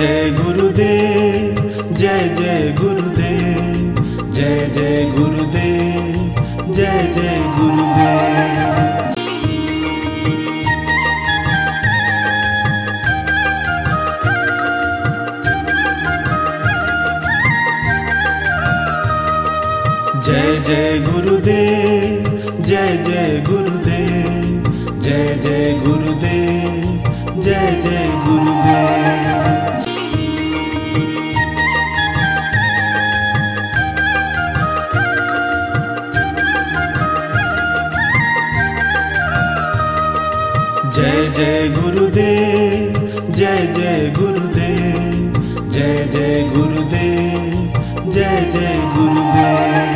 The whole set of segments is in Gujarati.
जय गुरुदेव, जय जय गुरुदेव, जय जय गुरुदेव, जय जय गुरुदेव। जय जय गुरुदेव, जय जय गुरुदेव, जय जय गुरुदेव, जय जय गुरुदेव। जय जय गुरुदेव, जय जय गुरुदेव, जय जय गुरुदेव, जय जय गुरुदेव।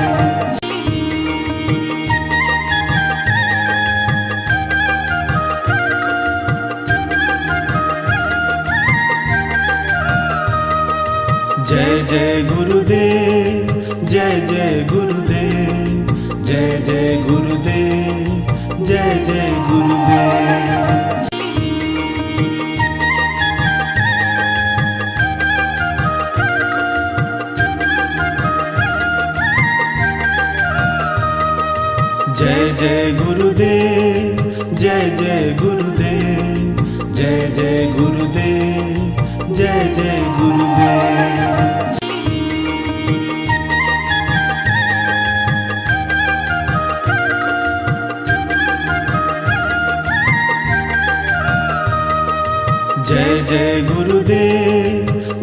जय जय गुरुदेव, जय जय गुरुदेव, जय जय गुरुदेव, जय जय गुरुदेव। जय जय गुरुदेव, जय जय गुरुदेव, जय जय गुरुदेव, जय जय गुरुदेव। जय जय गुरुदेव,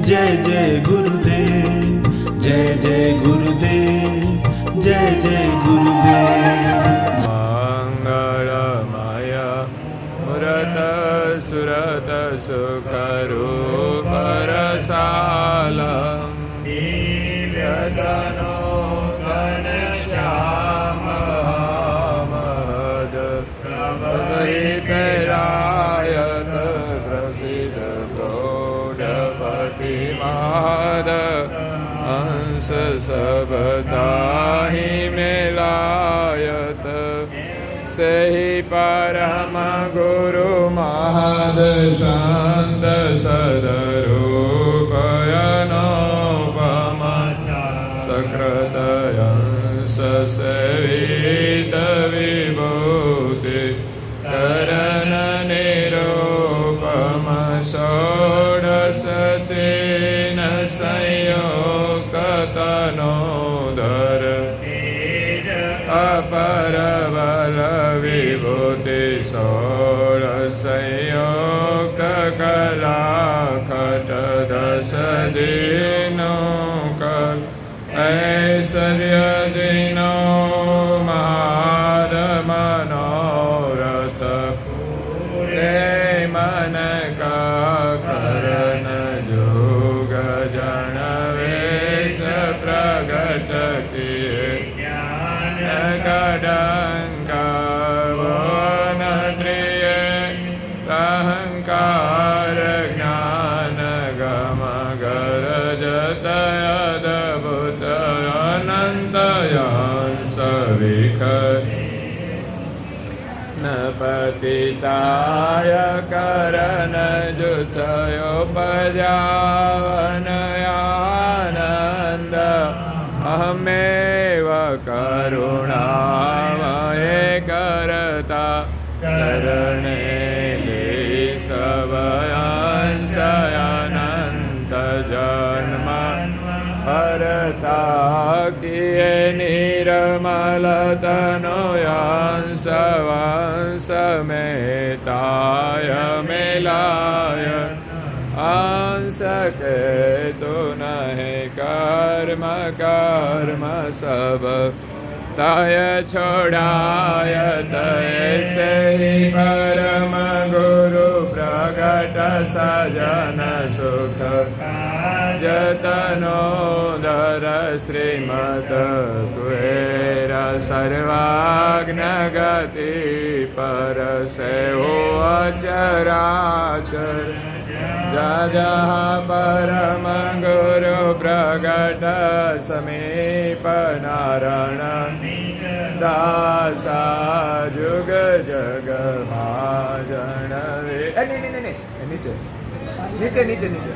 जय जय गुरुदेव, जय जय गुरुदेव, जय जय गुरुदेव। मंगलमय मुरत सुरत सुखरूप रसालम दिव्यतनो घनश्याम महद पैरायत प्रसिद्ध गौडपति महद हंस सबताहि मेलायत सही परम गुरु महद शांत सदरूपयनोपम सकृतयंस सेवित विभूति करण निरूपम षोडश चेन संयोगतनोदर अपर बल विभूति षोडशयोक्त कला खट दश दिनो कर ऐश्वर्य दिनो महाद मनोरथ पूरे मन का करण जोग जन वेश प्रगट किए कडंका वन त्रिय अहंकार ज्ञान गम गरजत अद्भुत अनंत यांस विख न पतिताय करण जुतयोपजावन आनंद अहमेव करुणामय करता शरणे सबयांशयनंत जन्म हरता किए निर्मल तनोयांश वंश मेताय मिलाय अंश के तो नहीं कर्म कर्म सब तय छोड़ाय तैसे ही परम गुरु प्रगट सजन सुख जतनोदर श्रीमत कुएर सर्वाग्न गति पर से हो अचराचर जहाँ परम गुरु प्रगट समीप नारायण दासा जुग जग भाजन वे नीचे नीचे नीचे नीचे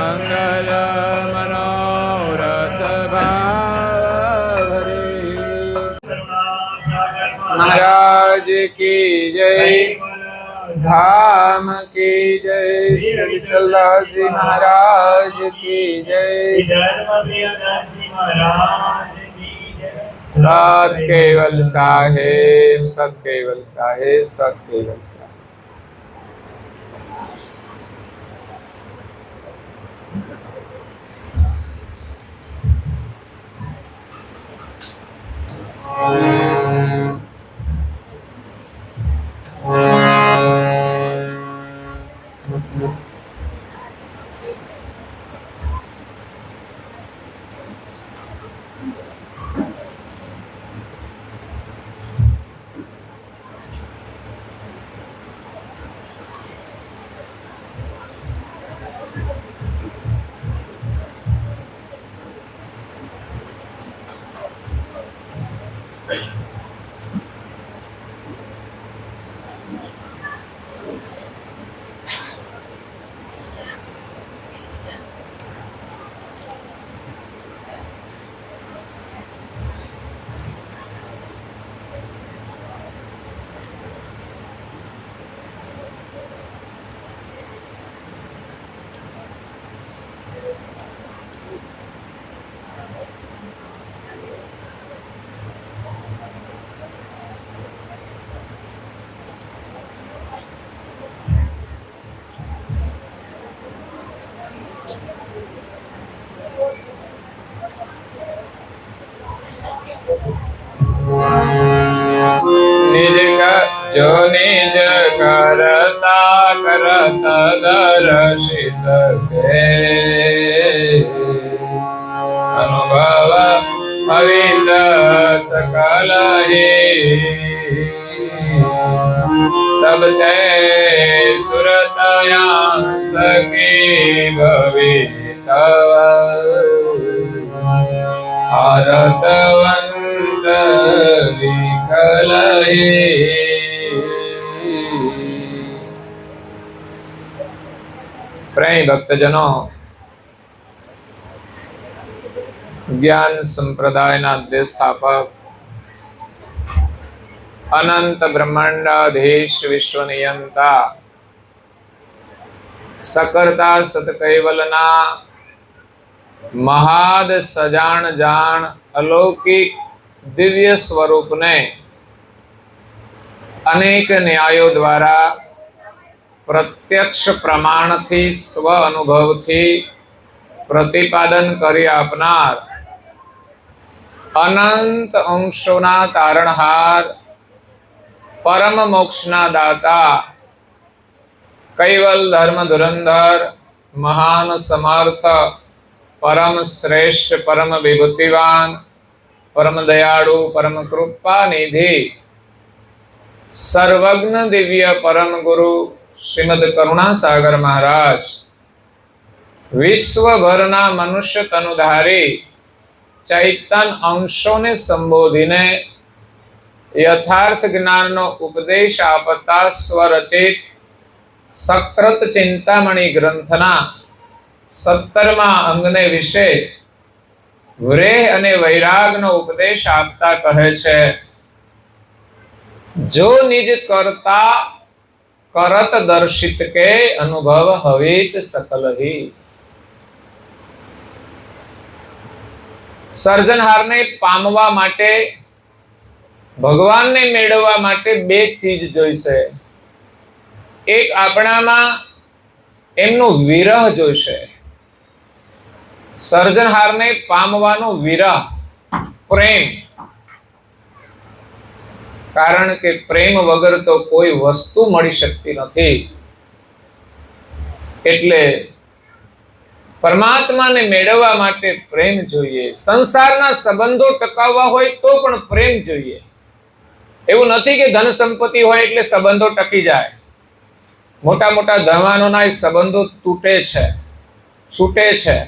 મંગલ મનોરથ ભાવરે महाराज की जय धाम की जय श्री चल्लास जी महाराज की जय सत केवल साहेब सत केवल साहेब सत केवल साहेब जो निज करता करत दर्शित के अनुभव अविद सकल तब ते सुरतया सकी भवितव आरतवंत विकल प्रेम भक्तजनों ज्ञान संप्रदायना देश स्थापक अनंत ब्रह्मांडाधीश विश्व नियंता सकर्ता सतकैवलना महाद सजान जान अलौकिक दिव्य स्वरूप ने अनेक न्यायों द्वारा प्रत्यक्ष प्रमाण थी स्व अनुभव थी प्रतिपादन करी आपनार अनंत अंशोना तारणहार परम मोक्षना दाता कैवल धर्म धुरंधर महान समर्थ परम श्रेष्ठ परम विभूतिवान परम दयाळु परम कृपा निधि सर्वज्ञ दिव्य परम गुरु श्रीमद करुणा सागर महाराज विश्वभरना मनुष्य तनुधारी चैतन अंशों ने संबोधीने यथार्थ ज्ञान नो उपदेश आपता स्वरचित सकृत चिंतामणि ग्रंथना 17मा अंगने विषे व्रेह अने वैराग नो उपदेश आपता कहे छे जो निज करता करत दर्शित के अनुभव हवित सकल ही सर्जनहार ने पामवा माटे भगवान ने मेळववा माटे बे चीज जोईशे एक आपणामां एमनो विरह जोईशे सर्जनहार ने पामवानो विरह प्रेम कारण के प्रेम वगर तो कोई वस्तु मळी शकती नथी एटले परमात्मा ने मेळववा माटे प्रेम जोईए संसारना संबंधो टकाववा होय तो पण प्रेम जोईए एवुं नथी के धन संपत्ति होय एटले संबंधो टकी जाय मोटा मोटा धनवानोना संबंधो तूटे छे छूटे छे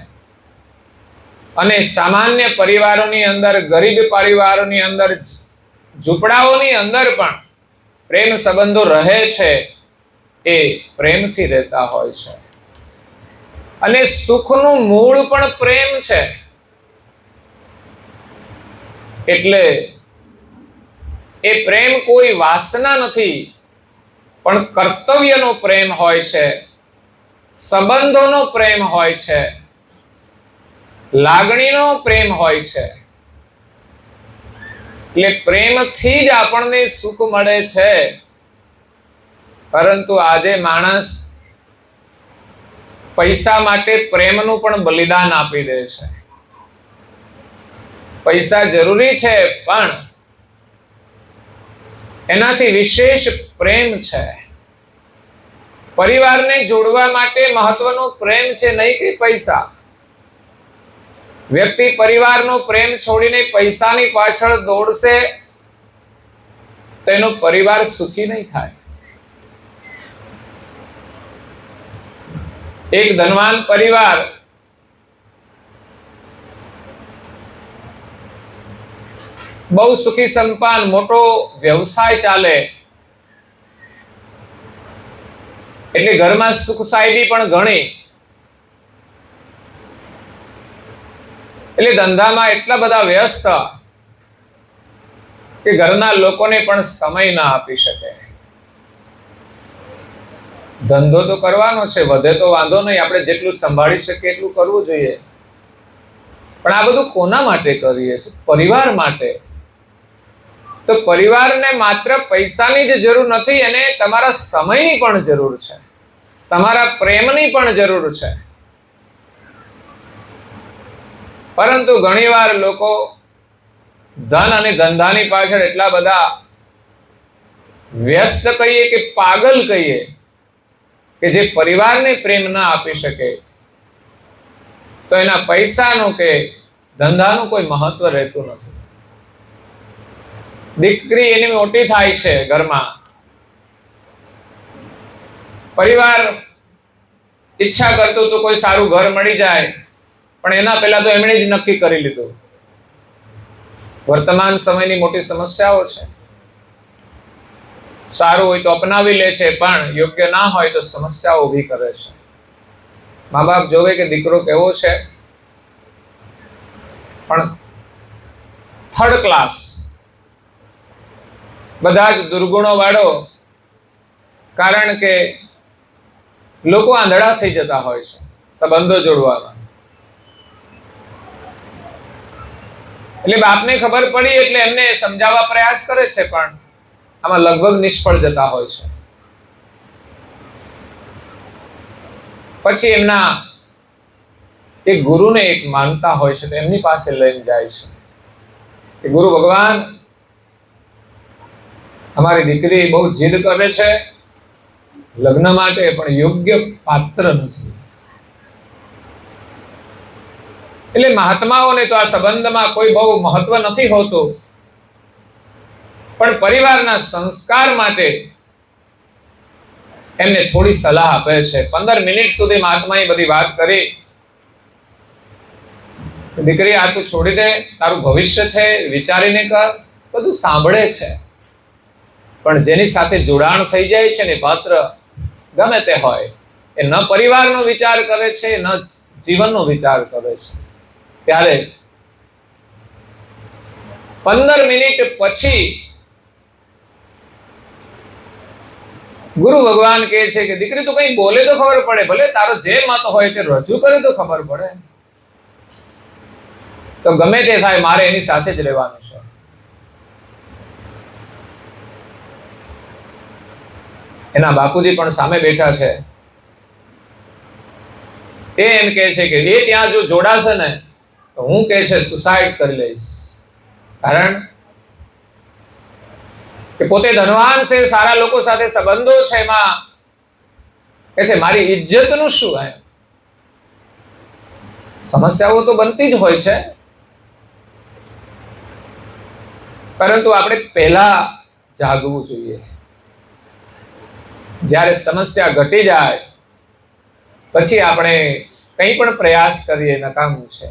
अने सामान्य परिवारोनी अंदर गरीब परिवारोनी अंदर झूपड़ाओनी अंदर पण प्रेम संबंधो रहे छे ए प्रेमथी रहता होय छे અને સુખનું મૂળ પણ પ્રેમ છે. એટલે એ પ્રેમ કોઈ વાસના નથી, પણ કર્તવ્યનો પ્રેમ હોય છે, સંબંધોનો પ્રેમ હોય છે, લાગણીનો પ્રેમ હોય છે. એટલે પ્રેમથી જ આપણને સુખ મળે છે. પરંતુ આજે માણસ પૈસા માટે પ્રેમનું પણ બલિદાન આપી દે છે. પૈસા જરૂરી છે, પણ એનાથી વિશેષ પ્રેમ છે. પરિવારને જોડવા માટે મહત્વનો પ્રેમ છે, નહીં કે પૈસા. વ્યક્તિ પરિવારનો પ્રેમ છોડીને પૈસાની પાછળ દોડશે તો એનો પરિવાર સુખી નહીં થાય. એક ધનવાન પરિવાર બહુ સુખી સંપન્ન, મોટો વ્યવસાય ચાલે, એટલે ઘરમાં સુખ શાંતિ પણ ઘણી. એટલે ધંધામાં એટલા બધા વ્યસ્ત કે ઘરના લોકોને પણ સમય ના આપી શકે. ધંધો તો કરવાનો છે, વધે તો વાંધો નહીં, આપણે જેટલું સંભાળી શકીએ એટલું કરવું જોઈએ. પણ આ બધું કોના માટે કરીએ છીએ? પરિવાર માટે. તો પરિવારને માત્ર પૈસાની જ જરૂર નથી, એને તમારા સમયની પણ જરૂર છે, તમારા પ્રેમની પણ જરૂર છે. પરંતુ ઘણીવાર લોકો ધન અને ધંધાની પાછળ એટલા બધા વ્યસ્ત કહીએ કે પાગલ કહીએ કે જે પરિવારને પ્રેમ ના આપી શકે, તો એના પૈસાનું કે ધંધાનું કોઈ મહત્વ રહેતું નથી. દીકરી એની મોટી થાય છે ઘરમાં, પરિવાર ઈચ્છા કરતું તો કોઈ સારું ઘર મળી જાય, પણ એના પહેલા તો એમણે જ નક્કી કરી લીધું. વર્તમાન સમયની મોટી સમસ્યાઓ છે. સારું હોય તો અપનાવી લે છે, પણ યોગ્ય ના હોય તો સમસ્યાઓ ઊભી કરે છે. મા બાપ જોવે કે દીકરો કેવો છે, પણ થર્ડ ક્લાસ, બધા જ દુર્ગુણો વાળો. કારણ કે લોકો આંધળા થઈ જતા હોય છે સંબંધો જોડવામાં. એટલે બાપને ખબર પડી એટલે એમને સમજાવવા પ્રયાસ કરે છે, પણ આમાં લગભગ નિષ્ફળ જતા હોય છે. પછી એમના એક ગુરુને એક માનતા હોય છે, તો એમની પાસે લઈને જાય છે કે ગુરુ ભગવાન, અમારી દીકરી બહુ જીદ કરે છે લગ્ન માટે, પણ યોગ્ય પાત્ર નથી. એટલે મહાત્માઓને તો આ સંબંધમાં કોઈ બહુ મહત્વ નથી હોતું, પણ પરિવારના સંસ્કાર માટે એમને થોડી સલાહ આપે છે. 15 મિનિટ સુધી મહાત્માએ બધી વાત કરી. દીકરી, આ તું છોડી દે, તારું ભવિષ્ય છે, વિચારીને કર. બધું સાંભળે છે, પણ જેની સાથે જોડાણ થઈ જાય છે ને, પાત્ર ગમે તે હોય, એ ન પરિવારનો વિચાર કરે છે, ન જીવનનો વિચાર કરે છે. ત્યારે 15 મિનિટ પછી ગુરુ ભગવાન કહે છે કે દીકરી, તું કઈ બોલે તો ખબર પડે, ભલે તારો જે મત હોય તે રજૂ કરે તો ખબર પડે. તો ગમે તે થાય, મારે એની સાથે જ રહેવાનું છે. એના બાપુજી પણ સામે બેઠા છે. એ એમ કહે છે કે એ ત્યાં જો જોડાશે ને તો હું કહે છે સુસાઇડ કરી લઈશ. કારણ કે પોતે ધનવાન છે, સારા લોકો સાથે સંબંધો છે, એમાં કહે છે મારી ઇજ્જતનું શું? સમસ્યાઓ તો બનતી જ હોય છે, પરંતુ આપણે પહેલા જાગવું જોઈએ. જ્યારે સમસ્યા ઘટી જાય પછી આપણે કંઈ પણ પ્રયાસ કરીએ નકામું છે.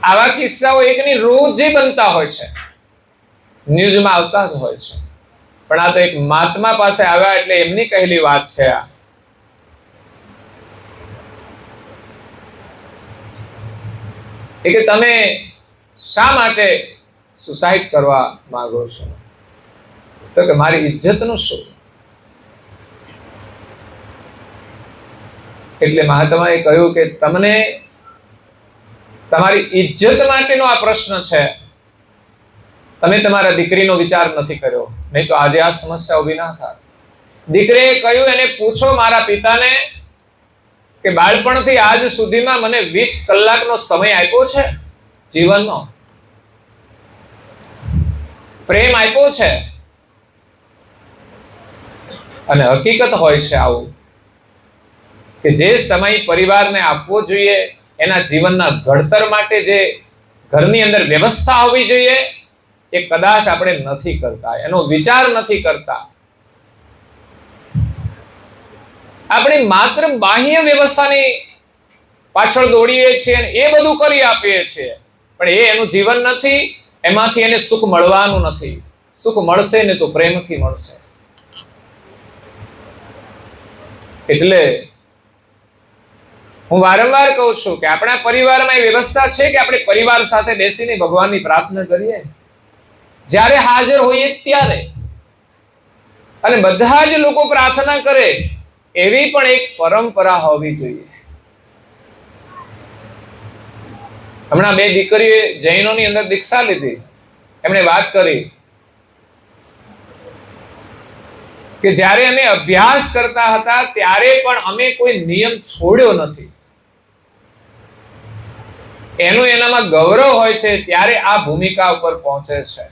આવા કિસ્સાઓ એકની રોજ બનતા હોય છે, ન્યૂઝમાં આવતા જ હોય છે. પણ આ તો એક મહાત્મા પાસે આવ્યા એટલે એમની કહેલી વાત છે. આ એ કે તમે શા માટે સુસાઇડ કરવા માંગો છો? તો કે મારી ઇજ્જતનું શું? એટલે મહાત્માએ કહ્યું કે તમને તમારી ઇજ્જત માટેનો આ પ્રશ્ન છે. તમે તમારા દીકરીનો વિચાર નથી કર્યો, નહીં તો આજે આ સમસ્યા ઊભી ના થાય. દીકરીએ કહ્યું, એને પૂછો મારા પિતાને કે બાળપણથી આજ સુધીમાં મને 20 કલાકનો સમય આપ્યો છે, જીવનનો પ્રેમ આપ્યો છે. અને હકીકત હોય છે આવું કે જે સમય પરિવારને આપવો જોઈએ, એના જીવનના ઘડતર માટે જે ઘરની અંદર વ્યવસ્થા હોવી જોઈએ, એ કદાચ આપણે નથી કરતા, એનો વિચાર નથી કરતા. આપણે માત્ર બાહ્ય વ્યવસ્થાની પાછળ દોડીએ છીએ અને એ બધું કરી આપીએ છીએ, પણ એ એનું જીવન નથી. એમાંથી એને સુખ મળવાનું નથી. સુખ મળશે ને તો પ્રેમથી મળશે. એટલે હું વારંવાર કહું છું કે આપણા પરિવારમાં એ વ્યવસ્થા છે કે આપણે પરિવાર સાથે બેસીને ભગવાનની પ્રાર્થના કરીએ જ્યારે હાજર હોઈએ ત્યારે, અને બધા જ લોકો પ્રાર્થના કરે એવી પણ એક પરંપરા હોવી જોઈએ. હમણાં 2 દીકરીએ જૈનોની અંદર દીક્ષા લીધી. એમણે વાત કરી કે જ્યારે અમે અભ્યાસ કરતા હતા ત્યારે પણ અમે કોઈ નિયમ છોડ્યો નથી. એનું એનામાં ગૌરવ હોય છે ત્યારે આ ભૂમિકા ઉપર પહોંચે છે.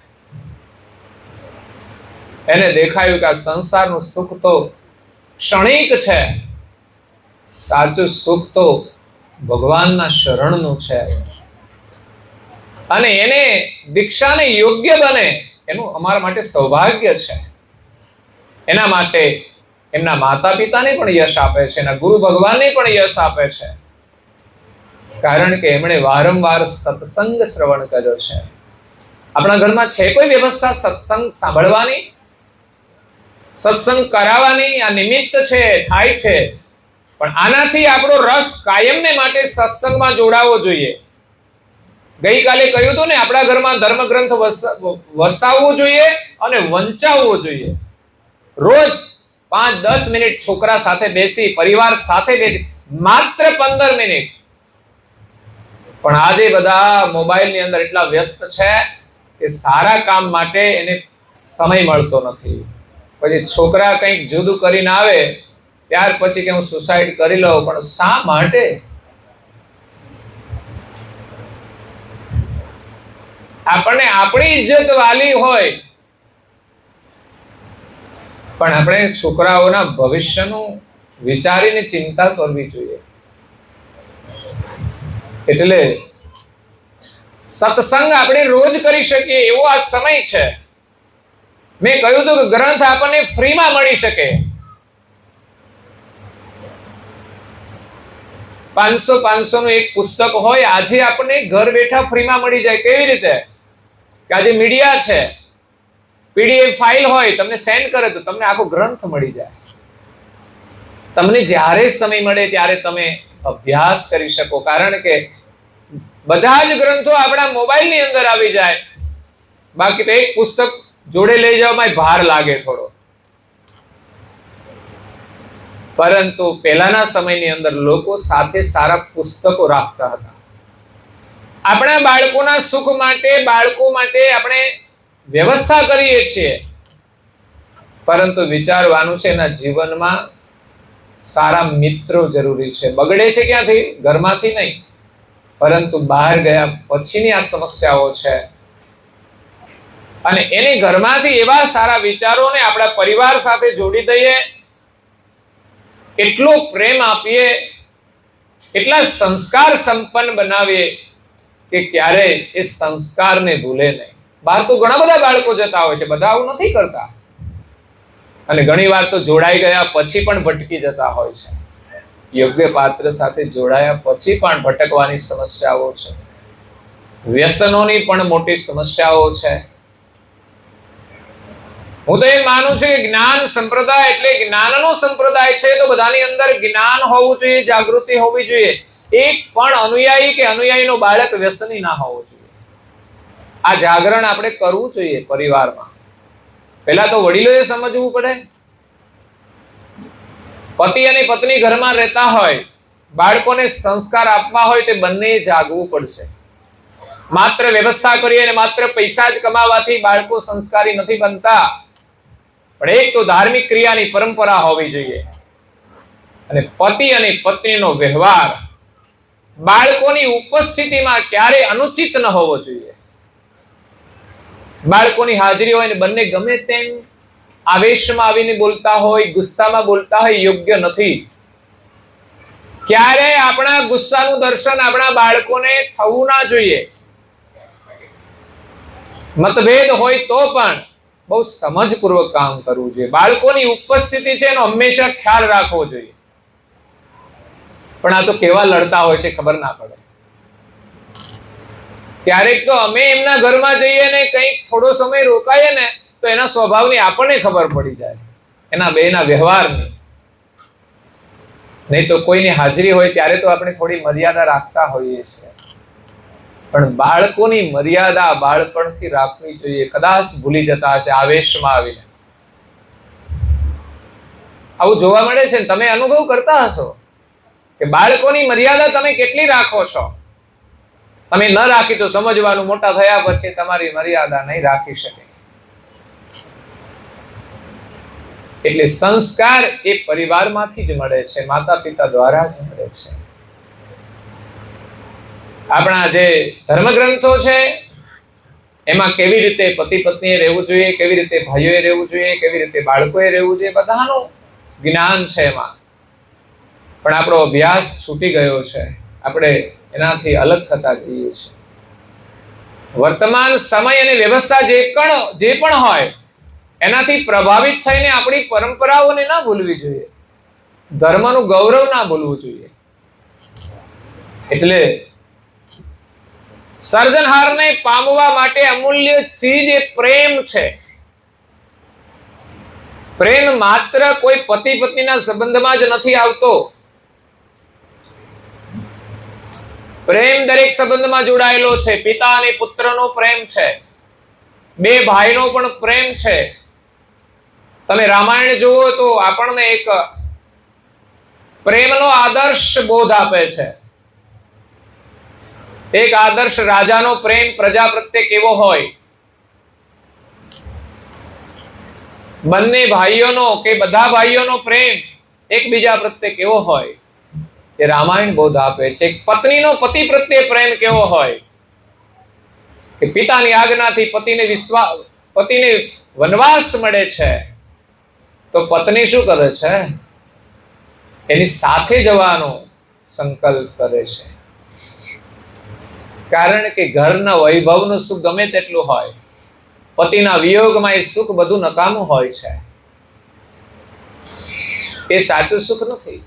એને દેખાયું કે આ સંસારનું સુખ તો ક્ષણિક છે, સાચું સુખ તો ભગવાનના શરણનું છે. અને એને દીક્ષાને યોગ્ય બને એનું અમારા માટે સૌભાગ્ય છે. એના માટે એમના માતા પિતાને પણ યશ આપે છે, એના ગુરુ ભગવાનને પણ યશ આપે છે, કારણ કે એમણે વારંવાર સત્સંગ શ્રવણ કર્યો છે. આપણા ઘરમાં છે કોઈ વ્યવસ્થા સત્સંગ સાંભળવાની, સત્સંગ કરાવવાની? આ નિમિત્ત છે, થાય છે, પણ આનાથી આપણો રસ કાયમને માટે સત્સંગમાં જોડાવો જોઈએ. ગઈકાલે કહ્યું હતું ને, આપણા ઘરમાં ધર્મગ્રંથ વસાવવો જોઈએ અને વંચાવવો જોઈએ. રોજ 5-10 મિનિટ છોકરા સાથે બેસી, પરિવાર સાથે બેસી, માત્ર 15 મિનિટ. પણ આજે બધા મોબાઈલની અંદર એટલા વ્યસ્ત છે કે સારા કામ માટે એને સમય મળતો નથી. પછી છોકરા કંઈક જુદું કરીને આવે ત્યાર પછી કે હું સુસાઇડ કરી લઉં. પણ શા માટે? આપણને આપણી ઇજ્જત વાલી હોય, પણ આપણે છોકરાઓના ભવિષ્યનું વિચારીને ચિંતા કરવી જોઈએ. એટલે સત્સંગ આપણે રોજ કરી શકીએ એવો આ સમય છે. મેં કહ્યું હતું કે ગ્રંથ આપણને ફ્રીમાં મળી શકે. 500 નું એક પુસ્તક હોય, આજે આપણને ઘર બેઠા ફ્રીમાં મળી જાય. કેવી રીતે? કે આજે મીડિયા છે, PDF ફાઇલ હોય, તમને સેન્ડ કરે તો તમને આખો ગ્રંથ મળી જાય. તમને જ્યારે સમય મળે ત્યારે તમે અભ્યાસ કરી શકો, કારણ કે બધા જ ગ્રંથો આપણા મોબાઈલની અંદર આવી જાય. બાકી તો એક પુસ્તક જોડે લઈ જવામાં ભાર લાગે થોડો. પરંતુ પહેલાના સમયની અંદર લોકો સાથે સારા પુસ્તકો રાખતા હતા. આપણા બાળકોના સુખ માટે, બાળકો માટે આપણે વ્યવસ્થા કરીએ છીએ, પરંતુ વિચારવાનું છે એના જીવનમાં સારા મિત્રો જરૂરી છે. બગડે છે ક્યાંથી? ઘરમાંથી નહીં, પરંતુ બહાર ગયા પછીની આ સમસ્યાઓ છે. અને એને ઘરમાંથી એવા સારા વિચારોને આપણા પરિવાર સાથે જોડી દઈએ, એટલો પ્રેમ આપીએ, એટલા સંસ્કાર સંપન્ન બનાવીએ કે ક્યારે એ સંસ્કારને ભૂલે નહીં. બહાર તો ઘણા બધા બાળકો જતા હોય છે, બધા આવું નથી કરતા, અને ઘણી વાર તો જોડાઈ ગયા પછી પણ ભટકી જતા હોય છે. યોગ્ય પાત્ર સાથે જોડાયા પછી પણ ભટકવાની સમસ્યાઓ છે. વ્યસનોની પણ મોટી સમસ્યાઓ છે. હું તો એમ માનું છું કે જ્ઞાન સંપ્રદાય એટલે જ્ઞાનનો સંપ્રદાય છે, તો બધાની અંદર જ્ઞાન હોવું જોઈએ, જાગૃતિ હોવી જોઈએ. એક પણ અનુયાયી કે અનુયાયીનો બાળક વ્યસની ના હોવો જોઈએ. આ જાગરણ આપણે કરવું જોઈએ પરિવારમાં. પહેલા તો વડીલોએ સમજવું પડે. પતિ અને પત્ની ઘરમાં રહેતા હોય, બાળકોને સંસ્કાર આપવા હોય, તે બંને જાગવું પડશે. માત્ર વ્યવસ્થા કરી અને માત્ર પૈસા જ કમાવાથી બાળકો સંસ્કારી નથી બનતા. પણ એક તો ધાર્મિક ક્રિયાની પરંપરા હોવી જોઈએ. અને પતિ અને પત્નીનો વ્યવહાર બાળકોની ઉપસ્થિતિમાં ક્યારે અનુચિત ન હોવો જોઈએ. બાળકોની હાજરી હોય ને બંને ગમે તેમ આવેશમાં આવીને બોલતા હોય, ગુસ્સામાં બોલતા હોય, યોગ્ય નથી. ક્યારે આપણા ગુસ્સાનું દર્શન આપણા બાળકોને થવું ના જોઈએ. મતભેદ હોય તો પણ બહુ સમજપૂર્વક કામ કરવું જોઈએ. બાળકોની ઉપસ્થિતિ છે એનો હંમેશા ખ્યાલ રાખવો જોઈએ. પણ આ તો કેવા લડતા હોય છે ખબર ના પડે. ક્યારેક તો અમે એમના ઘરમાં જઈએ ને કંઈક થોડો સમય રોકાઈએ ને તો એના સ્વભાવની આપણને ખબર પડી જાય, એના બેના વ્યવહારની. નહીં તો કોઈની હાજરી હોય ત્યારે તો આપણે થોડી મર્યાદા રાખતા હોઈએ છીએ. પણ બાળકોની મર્યાદા બાળપણથી રાખવી જોઈએ. કદાચ ભૂલી જતા હશે આવેશમાં આવીને. આવું જોવા મળે છે ને, તમે અનુભવ કરતા હશો કે બાળકોની મર્યાદા તમે કેટલી રાખો છો. તમે ન રાખી તો સમજવાનું, મોટા થયા પછી તમારી મર્યાદા નહીં રાખી શકે. એટલે સંસ્કાર એ પરિવારમાંથી જ મળે છે, માતા પિતા દ્વારા જ મળે છે. આપણા જે ધર્મગ્રંથો છે એમાં કેવી રીતે પતિ પત્નીએ રહેવું જોઈએ, કેવી રીતે ભાઈઓએ રહેવું જોઈએ, કેવી રીતે બાળકોએ રહેવું જોઈએ, બધાનું જ્ઞાન છે એમાં. પણ આપણો અભ્યાસ છૂટી ગયો છે. આપણે એનાથી અલગ થતા જઈએ છીએ. વર્તમાન સમય અને વ્યવસ્થા જે પણ હોય એનાથી પ્રભાવિત થઈને આપણી પરંપરાઓને ના ભૂલવી જોઈએ. ધર્મનું ગૌરવ ના ભૂલવું જોઈએ. એટલે સર્જનહારને પામવા માટે અમૂલ્ય ચીજ એ પ્રેમ છે. પ્રેમ માત્ર કોઈ પતિ પત્નીના સંબંધમાં જ નથી આવતો. પ્રેમ દરેક સંબંધમાં જોડાયેલો છે. પિતા અને પુત્રનો પ્રેમ છે, બે ભાઈનો પણ પ્રેમ છે. તમે રામાયણ જુઓ તો આપણને એક પ્રેમનો આદર્શ બોધ આપે છે. એક આદર્શ રાજાનો પ્રેમ પ્રજા પ્રત્યે કેવો હોય, બંને ભાઈઓનો કે બધા ભાઈઓનો પ્રેમ એકબીજા પ્રત્યે કેવો હોય, એ રામાયણ બોધ આપે છે. એક પત્નીનો પતિ પ્રત્યે પ્રેમ કેવો હોય કે પિતાની આજ્ઞાથી પતિને વનવાસ મળે છે તો પત્ની શું કરે છે? એની સાથે જવાનો સંકલ્પ કરે છે. કારણ કે ઘરના વૈભવનું સુખ ગમે તેટલું હોય, પતિના વિયોગમાં એ સુખ બધું નકામું હોય છે. એ સાચું સુખ નથી.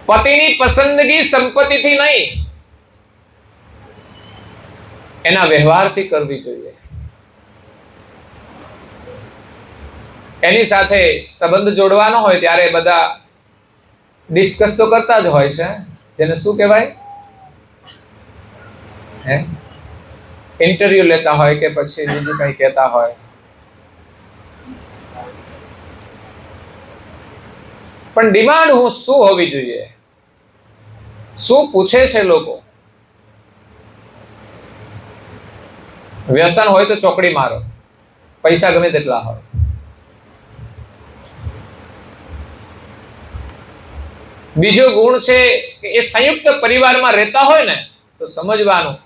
પતિની પસંદગી સંપત્તિથી નહીં, એના વ્યવહારથી કરવી જોઈએ. એની સાથે સંબંધ જોડવાનો હોય ત્યારે બધા ડિસ્કસ તો કરતા જ હોય છે. જેને શું કહેવાય, ઇન્ટરવ્યુ લેતા હોય કે પછી બીજું કંઈ કહેતા હોય. પણ ડિમાન્ડ શું હોવી જોઈએ? શું પૂછે છે લોકો? વ્યસન હોય તો ચોકડી મારો, પૈસા ગમે તેટલા હોય. બીજો ગુણ છે કે એ સંયુક્ત પરિવારમાં રહેતા હોય ને તો સમજવાનું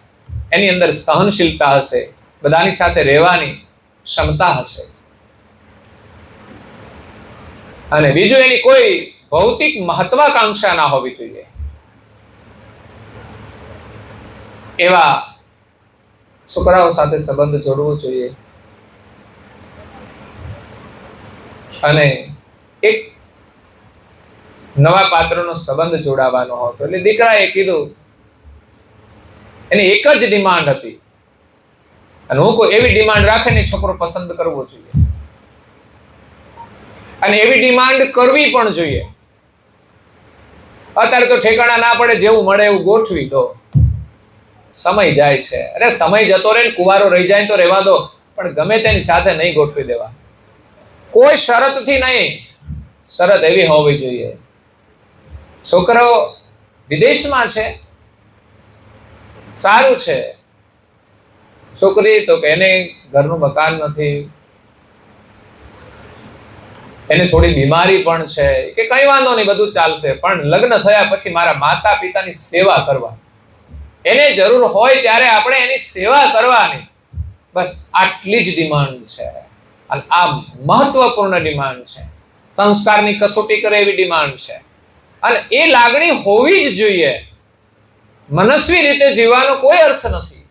એની અંદર સહનશીલતા હશે, બધાની સાથે રહેવાની ક્ષમતા હશે. અને બીજું એની કોઈ ભૌતિક મહત્વાકાંક્ષા ના હોવી જોઈએ. એવા છોકરાઓ સાથે સંબંધ જોડવો જોઈએ. અને એક નવા પાત્રનો સંબંધ જોડાવાનો હતો. એટલે દીકરાએ કીધું, એની એક જ ડિમાન્ડ હતી, અને હું કોઈ એવી ડિમાન્ડ રાખે ને છોકરો પસંદ કરવો જોઈએ, અને એવી ડિમાન્ડ કરવી પણ જોઈએ. અત્યારે તો ઠેકાણા ના પડે, જેવું મળે એવું ગોઠવી દો. સમય જાય છે. અરે સમય જતો રહે ને કુંવારો રહી જાય તો રહેવા દો, પણ ગમે તેની સાથે નહીં ગોઠવી દેવા. કોઈ શરતથી નહીં. શરત એવી હોવી જોઈએ, છોકરો વિદેશમાં છે, સારું છે. છોકરી તો કે એને ઘરનું મકાન નથી, એને થોડી બીમારી પણ છે, કે કઈ વાંધો નહીં, બધું ચાલશે, પણ લગ્ન થયા પછી મારા માતા પિતાની સેવા કરવા, એને જરૂર હોય ત્યારે આપણે એની સેવા કરવાની, બસ આટલી જ ડિમાન્ડ છે. અને આ મહત્વપૂર્ણ ડિમાન્ડ છે, સંસ્કારની કસોટી કરે એવી ડિમાન્ડ છે. અને એ લાગણી હોવી જ જોઈએ. મનસ્વી રીતે જીવવાનો કોઈ અર્થ નથી.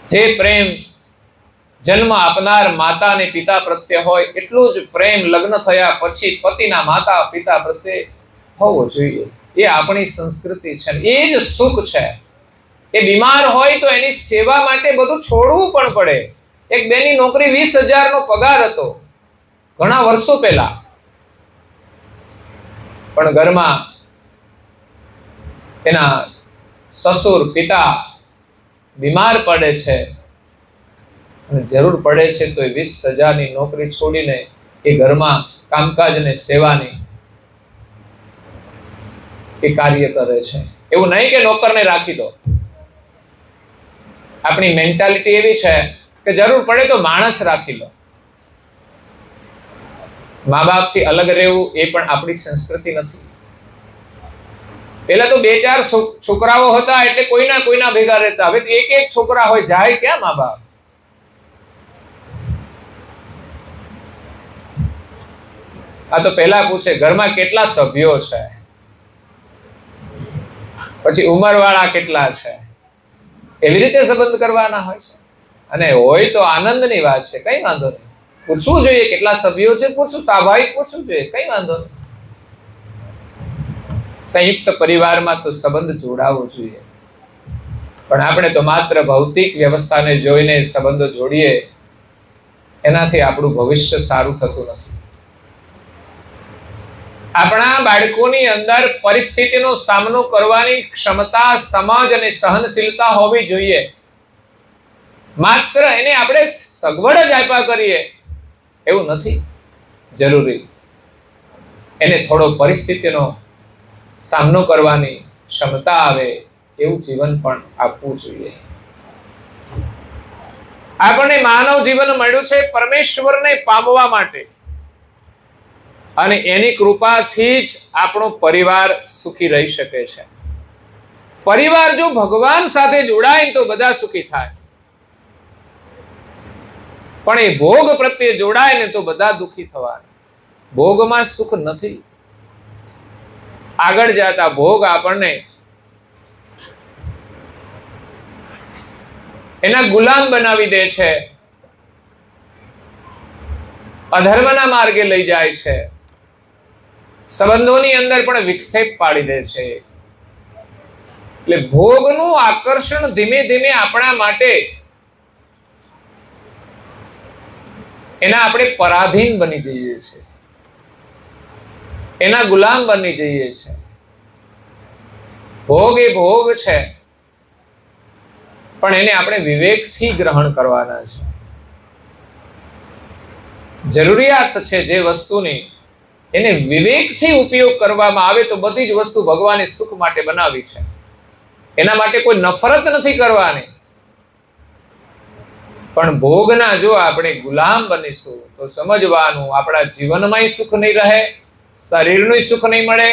જે પ્રેમ જન્મ આપનાર માતા અને પિતા પ્રત્યે હોય એટલું જ પ્રેમ લગ્ન થયા પછી પતિના માતા પિતા પ્રત્યે હોવો જોઈએ. એ આપણી સંસ્કૃતિ છે, એ જ સુખ છે. એ બીમાર હોય તો એની સેવા માટે બધું છોડવું પણ પડે. એક બેની નોકરી 20,000 નો પગાર હતો ઘણા વર્ષો પહેલા, પણ ઘરમાં એના સસુર પિતા બીમાર પડે છે અને જરૂર પડે છે તો 20,000 ની નોકરી છોડીને એ ઘરમાં કામકાજ અને સેવાની એ કાર્ય કરે છે. એવું નહીં કે નોકરને રાખી દો. આપણી મેન્ટાલિટી એવી છે કે જરૂર પડે તો માણસ રાખી લો. મા બાપથી અલગ રહેવું એ પણ આપણી સંસ્કૃતિ નથી. પેલા તો 2-4 છોકરાઓ હતા એટલે કોઈના ભેગા રહેતા. હવે તો એક છોકરા હોય, જાય ક્યાં મા બાપ? આ તો પહેલા પૂછે ઘરમાં કેટલા સભ્યો છે, પછી ઉંમરવાળા કેટલા છે, એવી રીતે સંબંધ કરવાના હોય છે. અને હોય તો આનંદની વાત છે, કઈ વાંધો નહીં. પૂછવું જોઈએ કેટલા સભ્યો છે, પૂછવું સ્વાભાવિક, પૂછવું જોઈએ, કઈ વાંધો નહીં. સંયુક્ત પરિવારમાં તો સંબંધ જોડાવવો જોઈએ, પણ આપણે તો માત્ર ભૌતિક વ્યવસ્થાને જોઈને સંબંધો જોડીએ, એનાથી આપણું ભવિષ્ય સારું થતું નથી. આપણા બાળકોની અંદર પરિસ્થિતિનો સામનો કરવાની ક્ષમતા, સમજ અને સહનશીલતા હોવી જોઈએ. માત્ર એને આપણે સગવડ જ આપ્યા કરીએ એવું નથી જરૂરી. એને થોડો પરિસ્થિતિનો સામનો કરવાની ક્ષમતા આવે એવું જીવન પણ આપવું જોઈએ. આપણને માનવ જીવન મળ્યું છે પરમેશ્વરને પામવા માટે, અને એની કૃપાથી જ આપણો પરિવાર સુખી રહી શકે છે. પરિવાર જો ભગવાન સાથે જોડાય તો બધા સુખી થાય, પણ એ ભોગ પ્રત્યે જોડાય ને તો બધા દુઃખી થવાના. ભોગમાં સુખ નથી. આગળ જતા ભોગ આપણને એના ગુલામ બનાવી દે છે, અધર્મના માર્ગે લઈ જાય છે, સંબંધોની અંદર પણ વિક્ષેપ પાડી દે છે. એટલે ભોગનું આકર્ષણ ધીમે ધીમે આપણા માટે એના આપણે પરાધીન બની જઈએ છીએ, એના ગુલામ બની જઈએ છીએ. ભોગ એ ભોગ છે, પણ એને આપણે વિવેકથી ગ્રહણ કરવાના છે. જરૂરિયાત છે જે વસ્તુની, એને વિવેકથી ઉપયોગ કરવામાં આવે તો બધી જ વસ્તુ ભગવાને સુખ માટે બનાવી છે. એના માટે કોઈ નફરત નથી કરવાની. પણ ભોગના જો આપણે ગુલામ બનીશું તો સમજવાનું આપણા જીવનમાંય સુખ નહીં રહે, શરીરનું સુખ નહીં મળે,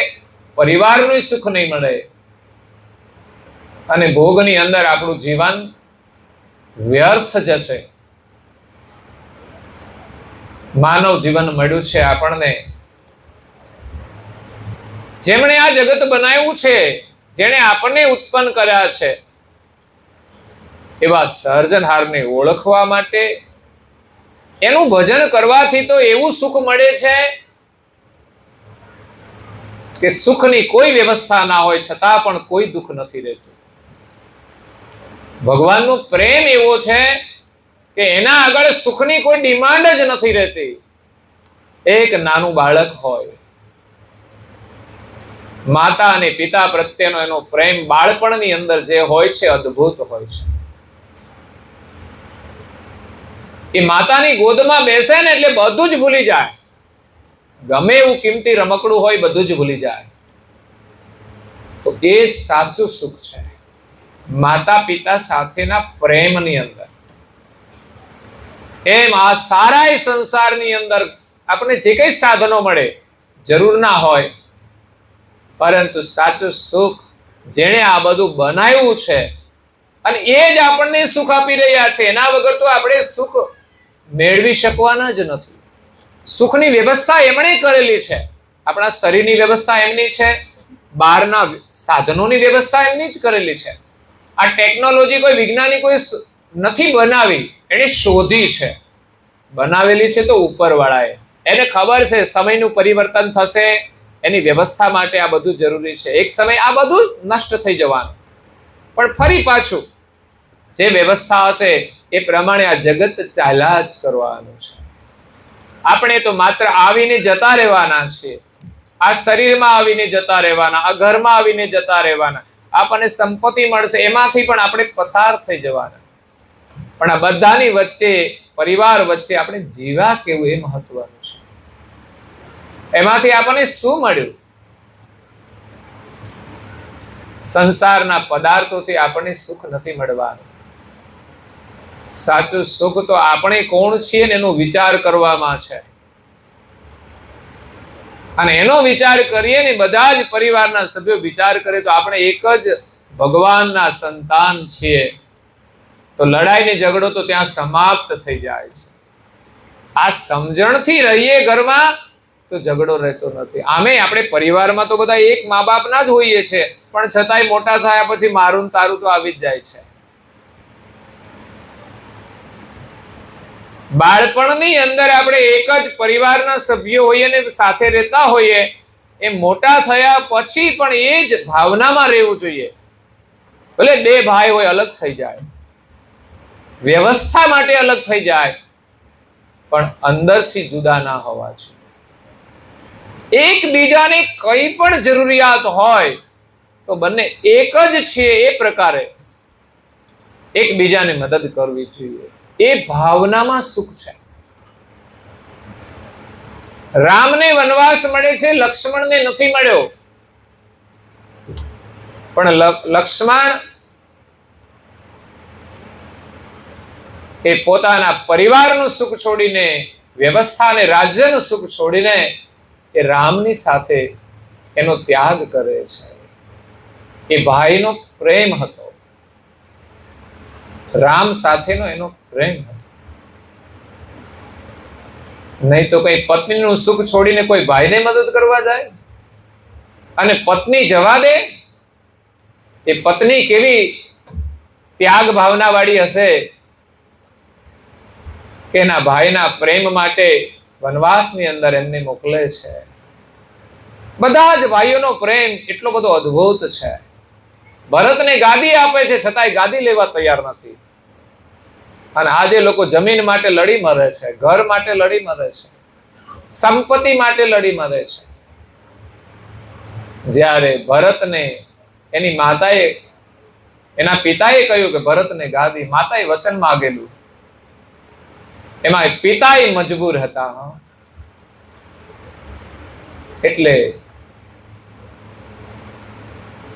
પરિવારનું સુખ નહીં મળે, અને ભોગની અંદર આપણું જીવન વ્યર્થ જશે. માનવ જીવન મળ્યું છે આપણને, જેમણે આ જગત બનાવ્યું છે, જેણે આપણને ઉત્પન્ન કર્યા છે, એવા સર્જનહારને ઓળખવા માટે, એનું ભજન કરવાથી તો એવું સુખ મળે છે કે સુખની કોઈ વ્યવસ્થા ના હોય છતાં પણ કોઈ દુઃખ નથી રહેતું. ભગવાનનો પ્રેમ એવો છે કે એના આગળ સુખની કોઈ ડિમાન્ડ જ નથી રહેતી. એક નાનું બાળક હોય, માતા અને પિતા પ્રત્યેનો એનો પ્રેમ બાળપણની અંદર જે હોય છે અદ્ભુત હોય છે. એ માતાની ગોદમાં બેસે ને એટલે બધું જ ભૂલી જાય. ગમે એવું કિંમતી રમકડું હોય બધું જ ભૂલી જાય. તો એ સાચું સુખ છે માતા પિતા સાથેના પ્રેમની અંદર. એમ આ સારા સંસારની અંદર આપણે જે કઈ સાધનો મળે જરૂર ના હોય, પરંતુ સાચું સુખ જેણે આ બધું બનાવ્યું છે અને એ જ આપણને સુખ આપી રહ્યા છે, એના વગર તો આપણે સુખ મેળવી શકવાના જ નથી. સુખની વ્યવસ્થા એમણે કરેલી છે. આપણા શરીરની વ્યવસ્થા એમની છે, બહારના સાધનોની વ્યવસ્થા એમની જ કરેલી છે. આ ટેકનોલોજી કોઈ વૈજ્ઞાનિકોએ નથી બનાવી, એને શોધી છે. બનાવેલી છે તો ઉપરવાળાએ. એને ખબર છે સમયનું પરિવર્તન થશે, એની વ્યવસ્થા માટે આ બધું જરૂરી છે. એક સમય આ બધું નષ્ટ થઈ જવાનું, પણ ફરી પાછું જે વ્યવસ્થા હશે એ પ્રમાણે આ જગત ચાલ્યા જ કરવાનું છે. આપણે તો માત્ર આવીને જતા રહેવાના છીએ. આ શરીરમાં આવીને જતા રહેવાના, આ ઘરમાં આવીને જતા રહેવાના. આપણને સંપત્તિ મળશે, એમાંથી પણ આપણે પસાર થઈ જવાના. પણ આ બધાની વચ્ચે, પરિવાર વચ્ચે આપણે જીવા કેવું એ મહત્વનું છે. એમાંથી આપણને શું મળ્યું? સંસારના પદાર્થોથી આપણને સુખ નથી મળવાનું. સાચું સુખ તો આપણે કોણ છીએ ને એનો વિચાર કરવામાં છે. અને એનો વિચાર કરીએ ને બધા જ પરિવારના સભ્યો વિચાર કરે તો આપણે એક જ ભગવાનના સંતાન છીએ. તો લડાઈ ને ઝઘડો તો ત્યાં સમાપ્ત થઈ જાય છે. આ સમજણથી રહીએ ઘરમાં તો ઝઘડો રહેતો નથી. આમે આપણે પરિવારમાં તો બધા એક મા બાપના જ હોઈએ છે, પણ છતાંય મોટા થયા પછી મારું તારું તો આવી જ જાય છે. બાળપણની અંદર આપણે એક જ પરિવારના સભ્યો હોઈએ ને સાથે રહેતા હોઈએ, એ મોટા થયા પછી પણ એ જ ભાવનામાં રહેવું જોઈએ. ભલે બે ભાઈ હોય અલગ થઈ જાય, વ્યવસ્થા માટે અલગ થઈ જાય, પણ અંદરથી જુદા ના હોવા જોઈએ. એકબીજાને કઈ પણ જરૂરિયાત હોય તો બંને એક જ છે એ પ્રકારે એકબીજાને મદદ કરવી જોઈએ. એ ભાવનામાં સુખ છે. રામને વનવાસ મળે છે, લક્ષ્મણને નથી મળ્યો. પણ લક્ષ્મણ એ પોતાના પરિવારનું સુખ છોડીને, વ્યવસ્થા અને રાજ્યનું સુખ છોડીને એ રામની સાથે એનો ત્યાગ કરે છે. એ ભાઈનો પ્રેમ હતો, રામ સાથેનો એનો પ્રેમ હતો. નહીં તો કઈ પત્નીનું સુખ છોડીને કોઈ ભાઈને મદદ કરવા જાય. અને પત્ની જવા દે, એ પત્ની કેવી ત્યાગ ભાવના વાળી હશે કે એના ભાઈના પ્રેમ માટે વનવાસની અંદર એમને મોકલે છે. બધા જ ભાઈઓનો પ્રેમ એટલો બધો અદ્ભુત છે. ભરતને ગાદી આપે છે, છતાંય ગાદી લેવા તૈયાર નથી. અને આજે લોકો જમીન માટે લડી મરે છે, ઘર માટે લડી મરે છે, સંપત્તિ માટે લડી મરે છે. જ્યારે ભરતને એની માતાએ, એના પિતાએ કહ્યું કે ભરતને ગાદી, માતાએ વચન માંગેલું, એમાં પિતાએ મજબૂર હતા. એટલે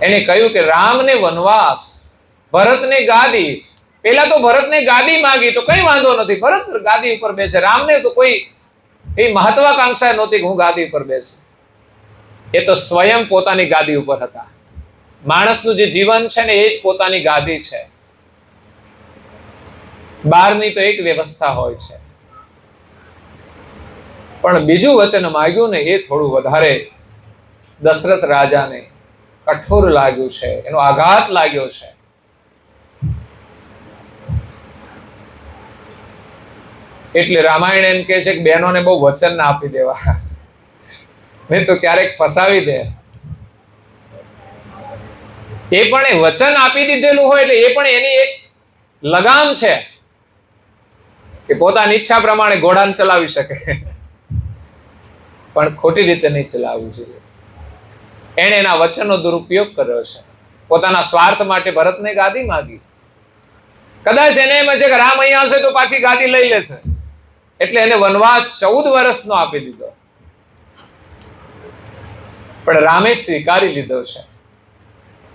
એને કહ્યું કે રામને વનવાસ, ભરતને ગાદી. પેલા તો ભરતને ગાદી માંગી તો કઈ વાંધો નથી, ભરત ગાદી ઉપર બેસે. રામને તો કોઈ એ મહત્વાકાંક્ષા નહોતી કે હું ગાદી ઉપર બેસું. એ તો સ્વયં પોતાની ગાદી ઉપર હતા. માણસનું જે જીવન છે ને એ જ પોતાની ગાદી છે. બહારની તો એક વ્યવસ્થા હોય છે, પણ બીજું વચન માંગ્યું ને એ થોડું વધારે દશરથ રાજાને કઠોર લાગ્યું છે, એનો આઘાત લાગ્યો છે. એટલે રામાયણ એમ કે છે કે બહેનોને બહુ વચન ના આપી દેવા, નહીં તો ક્યારેક ફસાવી દે. એ પણ એ વચન આપી દીધેલું હોય એટલે એ પણ એની એક લગામ છે કે પોતાની ઈચ્છા પ્રમાણે ઘોડાને ચલાવી શકે, પણ ખોટી રીતે નહીં ચલાવવું જોઈએ. એણે એના વચનનો દુરુપયોગ કર્યો છે. પોતાના સ્વાર્થ માટે ભરતને ગાદી માંગી. કદાચ એને એમ છે કે રામ અહીંયા હશે તો પાછી ગાદી લઈ લેશે, એટલે એને વનવાસ 14 વર્ષનો આપી દીધો. પણ રામે સ્વીકારી લીધો છે.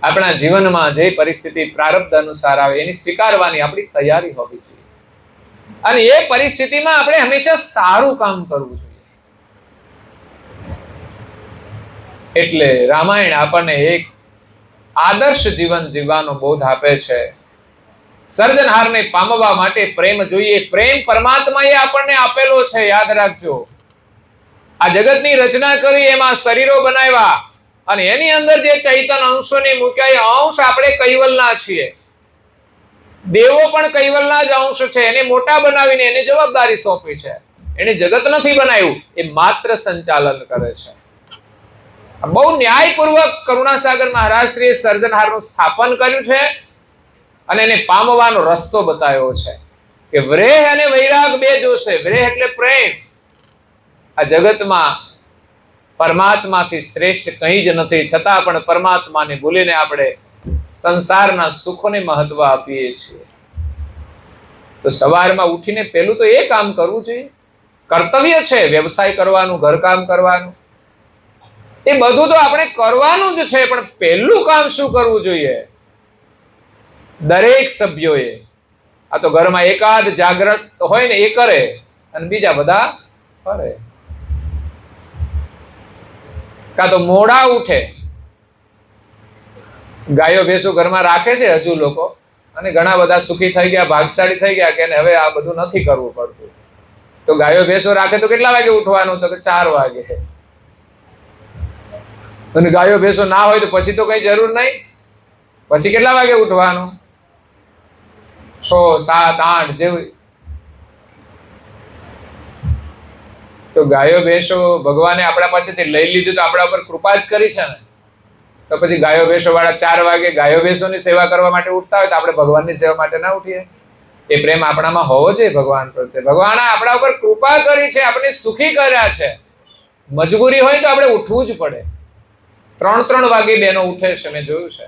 આપણા જીવનમાં જે પરિસ્થિતિ પ્રારબ્ધ અનુસાર આવે એની સ્વીકારવાની આપણી તૈયારી હોવી જોઈએ, અને એ પરિસ્થિતિમાં આપણે હંમેશા સારું કામ કરવું જોઈએ. એટલે રામાયણ આપણને એક આદર્શ જીવન જીવવાનો બોધ આપે છે. સર્જનહારને પામવા માટે પ્રેમ જોઈએ. પ્રેમ પરમાત્માએ આપણને આપેલો છે, યાદ રાખજો. આ જગતની રચના કરી, એમાં શરીરો બનાવ્યા, અને એની અંદર જે ચૈતન્ય અંશોને મૂક્યા, એ અંશ આપણે કૈવલના છીએ. દેવો પણ કૈવલના જ અંશ છે. એને મોટા બનાવીને એને જવાબદારી સોંપી છે. એને જગત નથી બનાવ્યું, એ માત્ર સંચાલન કરે છે. બહુ ન્યાયપૂર્વક કરુણાસાગર મહારાજશ્રીએ સર્જનહારનું સ્થાપન કર્યું છે, અને એને પામવાનો રસ્તો બતાવ્યો છે કે વ્રેહ અને વૈરાગ બે જોશે. વ્રેહ એટલે પ્રેમ. આ જગતમાં પરમાત્માથી શ્રેષ્ઠ કંઈ જ નથી, છતાં પણ પરમાત્માને ભૂલીને આપણે સંસારના સુખોને મહત્વ આપીએ છીએ. તો સવારમાં ઉઠીને પહેલું તો એ કામ કરવું જોઈએ. કર્તવ્ય છે વ્યવસાય કરવાનું, ઘરકામ કરવાનું, એ બધું તો આપણે કરવાનું જ છે, પણ પહેલું કામ શું કરવું જોઈએ? દરેક સભ્યોએ, આ તો ઘરમાં એકાદ જાગૃત હોય ને એ કરે, અને બીજા બધા કરે. કાં તો મોડા ઉઠે. ગાયો ભેંસો ઘરમાં રાખે છે હજુ લોકો, અને ઘણા બધા સુખી થઈ ગયા, ભાગશાળી થઈ ગયા કે હવે આ બધું નથી કરવું પડતું. તો ગાયો ભેંસો રાખે તો કેટલા વાગે ઉઠવાનું? તો કે 4 વાગે. અને ગાયો ભેંસો ના હોય તો પછી તો કઈ જરૂર નહીં. પછી કેટલા વાગે ઉઠવાનું? 6, 7, 8 જેવું. તો ગાયો ભેંસો ભગવાને આપણા પાસેથી લઈ લીધું તો આપણા ઉપર કૃપા જ કરી છે ને. તો પછી ગાયો ભેંસો વાળા 4 વાગે ગાયો ભેંસોની સેવા કરવા માટે ઉઠતા હોય તો આપણે ભગવાનની સેવા માટે ના ઉઠીએ? એ પ્રેમ આપણામાં હોવો જોઈએ ભગવાન પ્રત્યે. ભગવાને આપણા ઉપર કૃપા કરી છે, આપણે સુખી કર્યા છે. મજબૂરી હોય તો આપણે ઉઠવું જ પડે. 3 વાગે બહેનો ઉઠે છે, મેં જોયું છે.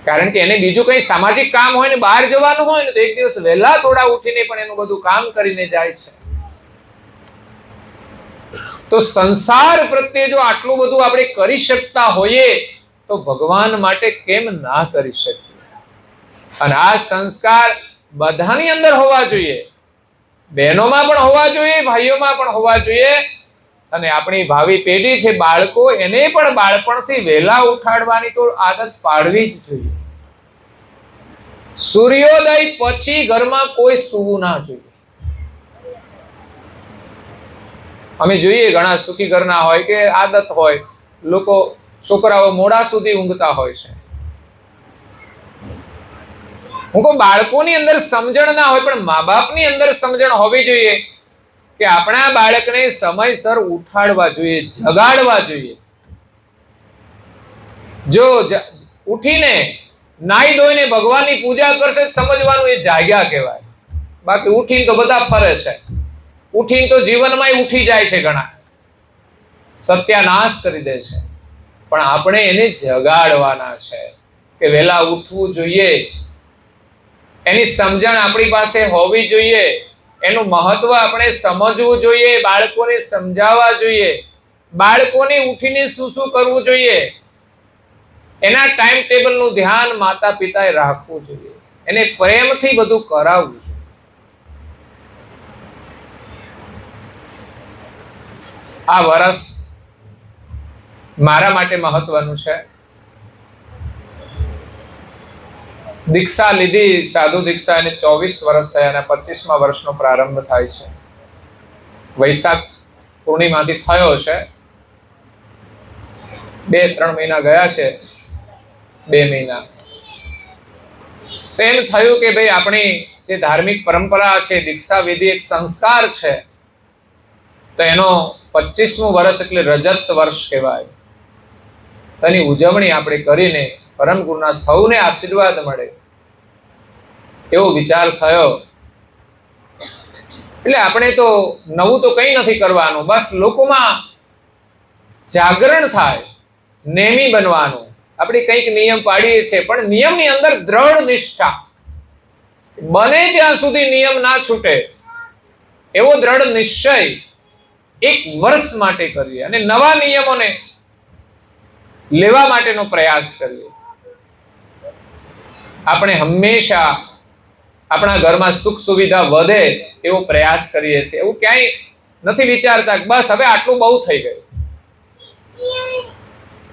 કારણ કે એને બીજું કઈ સામાજિક કામ હોય ને બહાર જવાનું હોય ને તો એક દિવસ વહેલા થોડા ઉઠીને પણ એનું બધું કામ કરીને જાય છે. તો સંસાર પ્રત્યે જો આટલું બધું આપણે કરી શકતા હોઈએ તો ભગવાન માટે કેમ ના કરી શકીએ? અને આ સંસ્કાર બધાની અંદર હોવા જોઈએ. બહેનોમાં પણ હોવા જોઈએ, ભાઈઓમાં પણ હોવા જોઈએ. અને આપણી ભાવિ પેઢી છે, બાળકો, એને પણ બાળપણથી વહેલા ઉઠાડવાની તો આદત પાડવી જ જોઈએ. સૂર્યોદય પછી ઘરમાં કોઈ સૂવું ના જોઈએ. અમે જોઈએ ઘણા સુખી ઘરના હોય કે આદત હોય, લોકો છોકરાઓ મોડા સુધી ઊંઘતા હોય છે. હું કહું બાળકોની અંદર સમજણ ના હોય, પણ મા બાપની અંદર સમજણ હોવી જોઈએ કે આપણા બાળકને સમયસર ઉઠાડવા જોઈએ, જગાડવા જોઈએ. જો ઉઠીને નાઈ ધોઈને ભગવાનની પૂજા કરશે સમજવાનું એ જાગ્યા કહેવાય. બાકી ઉઠીને તો બધા ફરે છે, ઉઠીને તો જીવનમાં ઉઠી જાય છે, ઘણા સત્યાનાશ કરી દે છે. પણ આપણે એને જગાડવાના છે કે વહેલા ઉઠવું જોઈએ. એની સમજણ આપણી પાસે હોવી જોઈએ, એનું મહત્વ આપણે સમજવું જોઈએ, બાળકોને સમજાવવા જોઈએ, બાળકોને ઉઠીને શું શું કરવું જોઈએ, એના ટાઈમ ટેબલનું ધ્યાન માતા પિતાએ રાખવું જોઈએ, એને પ્રેમથી બધું કરાવવું જોઈએ. આ વર્ષ મારા માટે મહત્વનું છે. દીક્ષા લીધી, સાધુ દીક્ષા, એને 24 વર્ષ થયા અને 25મા વર્ષનો પ્રારંભ થાય છે. વૈશાખ પૂર્ણિમાથી થયો છે. 2-3 મહિના ગયા છે, 2 મહિના. તો એમ થયું કે ભાઈ આપણી જે ધાર્મિક પરંપરા છે, દીક્ષા વિધિ એક સંસ્કાર છે, તો એનો 25મું વર્ષ એટલે રજત વર્ષ કહેવાય. તેની ઉજવણી આપણે કરીને પરમ ગુરુના સૌને આશીર્વાદ મળે એવો વિચાર થયો. એટલે આપણે તો નવું તો કંઈ નથી કરવાનું, બસ લોકોમાં જાગરણ થાય નેમી બનવાનું. આપણે કંઈક નિયમ પાડીએ છીએ, પણ નિયમની અંદર દ્રઢ નિષ્ઠા, બને ત્યાં સુધી નિયમ ના છૂટે એવો દ્રઢ નિશ્ચય 1 વર્ષ માટે કરીએ અને નવા નિયમોને લેવા માટેનો પ્રયાસ કરીએ. આપણે હંમેશા આપણા ઘરમાં સુખ સુવિધા વધે એવો પ્રયાસ કરીએ છીએ. એવું ક્યાંય નથી વિચારતા કે બસ હવે આટલું બહુ થઈ ગયું.